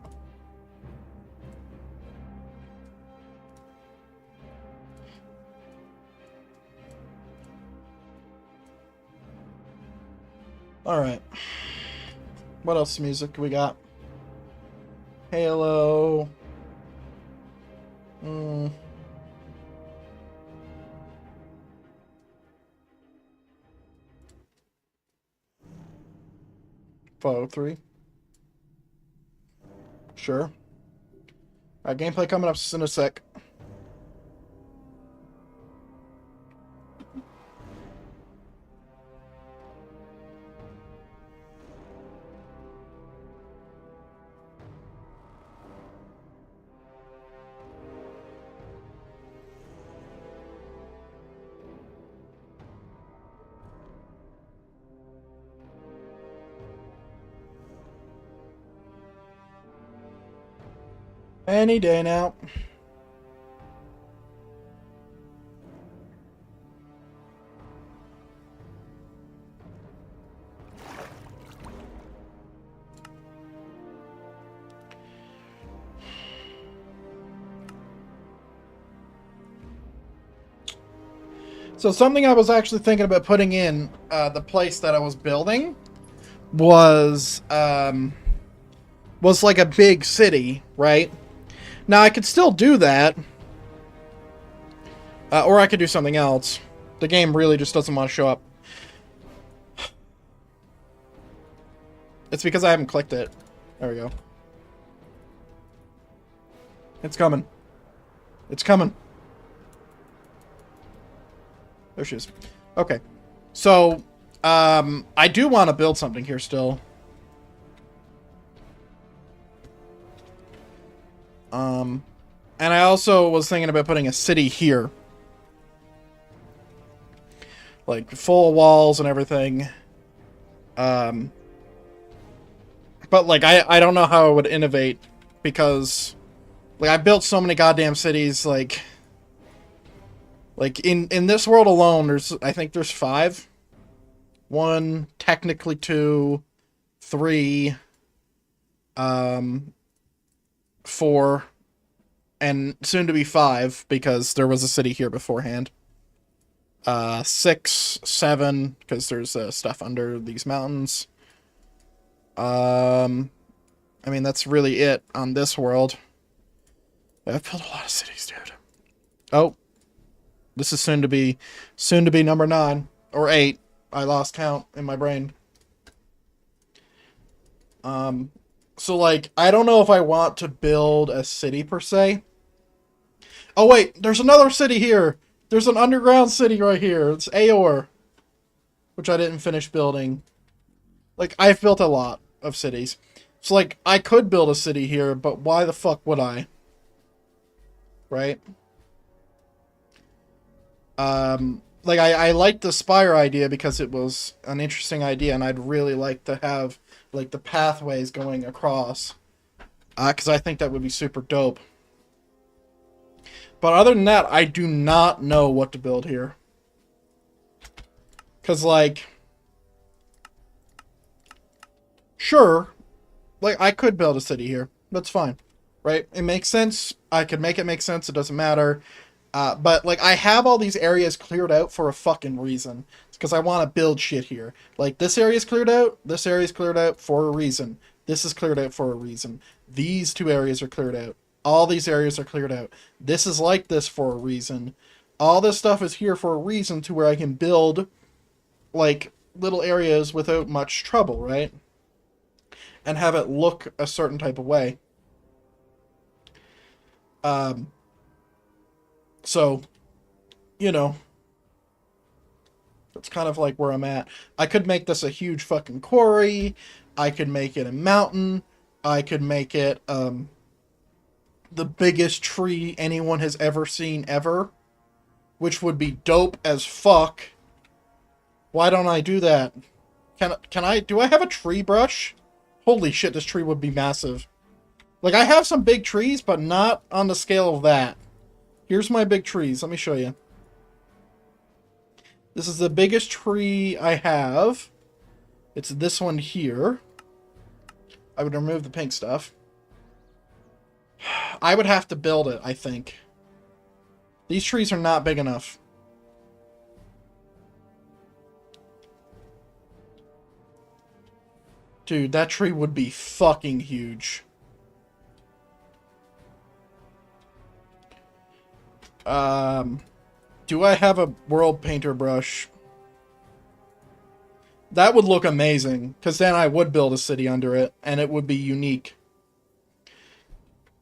Speaker 1: Alright. What else music we got? Halo. 503. Sure. Alright, gameplay coming up in a sec. Any day now. So something I was actually thinking about putting in the place that I was building was like a big city, right? Now I could still do that, or I could do something else. The game really just doesn't want to show up. It's because I haven't clicked it. There we go. It's coming. It's coming. There she is. Okay. So, I do want to build something here still. And I also was thinking about putting a city here. Like, full of walls and everything. But, like, I don't know how I would innovate, because, Like, I built so many goddamn cities, like in this world alone, I think there's 5. 1, technically 2, 3, 4, and soon to be 5, because there was a city here beforehand. 6, 7, because there's stuff under these mountains. I mean, that's really it on this world. I've built a lot of cities, dude. Oh, this is soon to be number 9 or 8. I lost count in my brain. So like, I don't know if I want to build a city per se. Oh wait, there's another city here. There's an underground city right here. It's Aor, which I didn't finish building. Like, I've built a lot of cities. So like, I could build a city here, but why the fuck would I? Right? Like, I liked the Spire idea because it was an interesting idea, and I'd really like to have, like, the pathways going across. Because I think that would be super dope. But other than that, I do not know what to build here. Because, like, sure, like, I could build a city here. That's fine, right? It makes sense. I could make it make sense. It doesn't matter. But, like, I have all these areas cleared out for a fucking reason. It's because I want to build shit here. Like, this area's cleared out. This area's cleared out for a reason. This is cleared out for a reason. These 2 areas are cleared out. All these areas are cleared out. This is like this for a reason. All this stuff is here for a reason to where I can build, like, little areas without much trouble, right? And have it look a certain type of way. So, you know, that's kind of like where I'm at. I could make this a huge fucking quarry. I could make it a mountain. I could make it, the biggest tree anyone has ever seen ever. Which would be dope as fuck. Why don't I do that? Do I have a tree brush? Holy shit, this tree would be massive. Like, I have some big trees, but not on the scale of that. Here's my big trees. Let me show you. This is the biggest tree I have. It's this one here. I would remove the pink stuff. I would have to build it, I think. These trees are not big enough. Dude, that tree would be fucking huge. Do I have a world painter brush? That would look amazing, because then I would build a city under it, and it would be unique.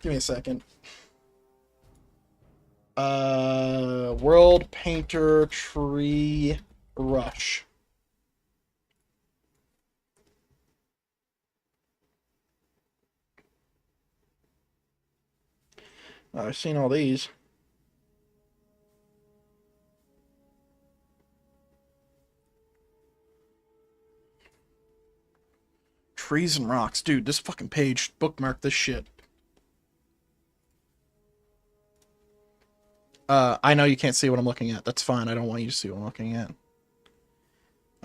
Speaker 1: Give me a second. World painter tree brush. I've seen all these. Trees and rocks. Dude, this fucking page, bookmark this shit. I know you can't see what I'm looking at. That's fine. I don't want you to see what I'm looking at.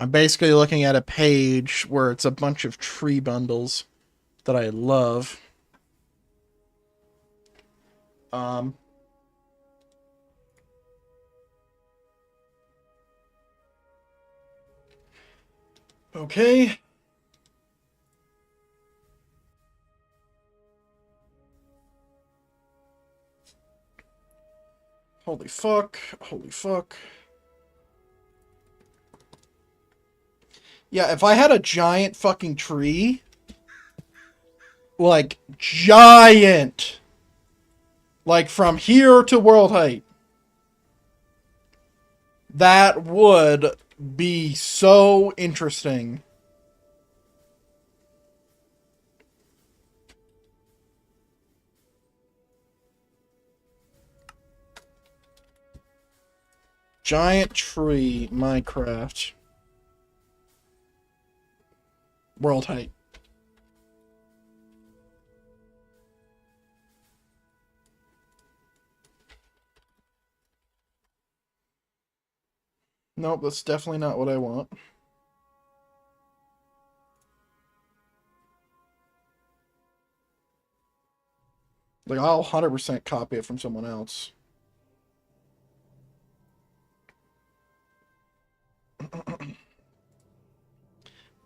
Speaker 1: I'm basically looking at a page where it's a bunch of tree bundles that I love. Okay. Holy fuck. Holy fuck. Yeah, if I had a giant fucking tree, like, giant, like from here to world height, that would be so interesting. Giant tree, Minecraft. World height. Nope, that's definitely not what I want. Like, I'll 100% copy it from someone else.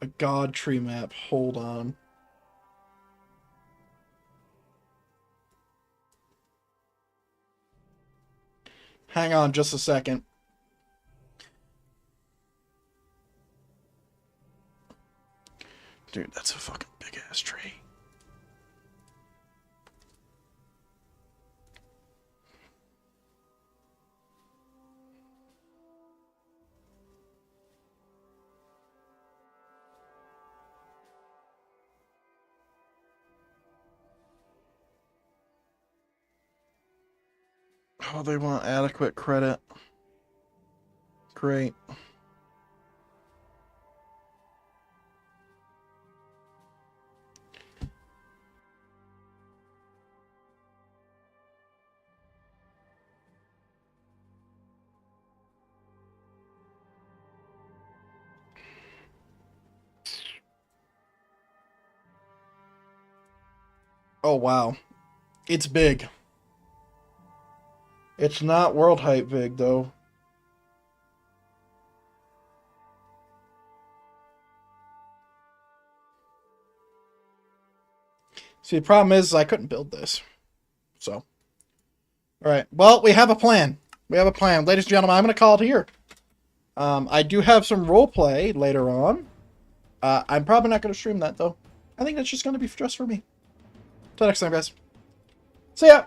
Speaker 1: A god tree map. Hold on. Hang on just a second. Dude, that's a fucking big-ass tree. Oh, they want adequate credit. Great. Oh, wow. It's big. It's not world height big, though. See, the problem is I couldn't build this. So. Alright. Well, we have a plan. We have a plan. Ladies and gentlemen, I'm going to call it here. I do have some roleplay later on. I'm probably not going to stream that, though. I think that's just going to be just for me. Till next time, guys. See ya!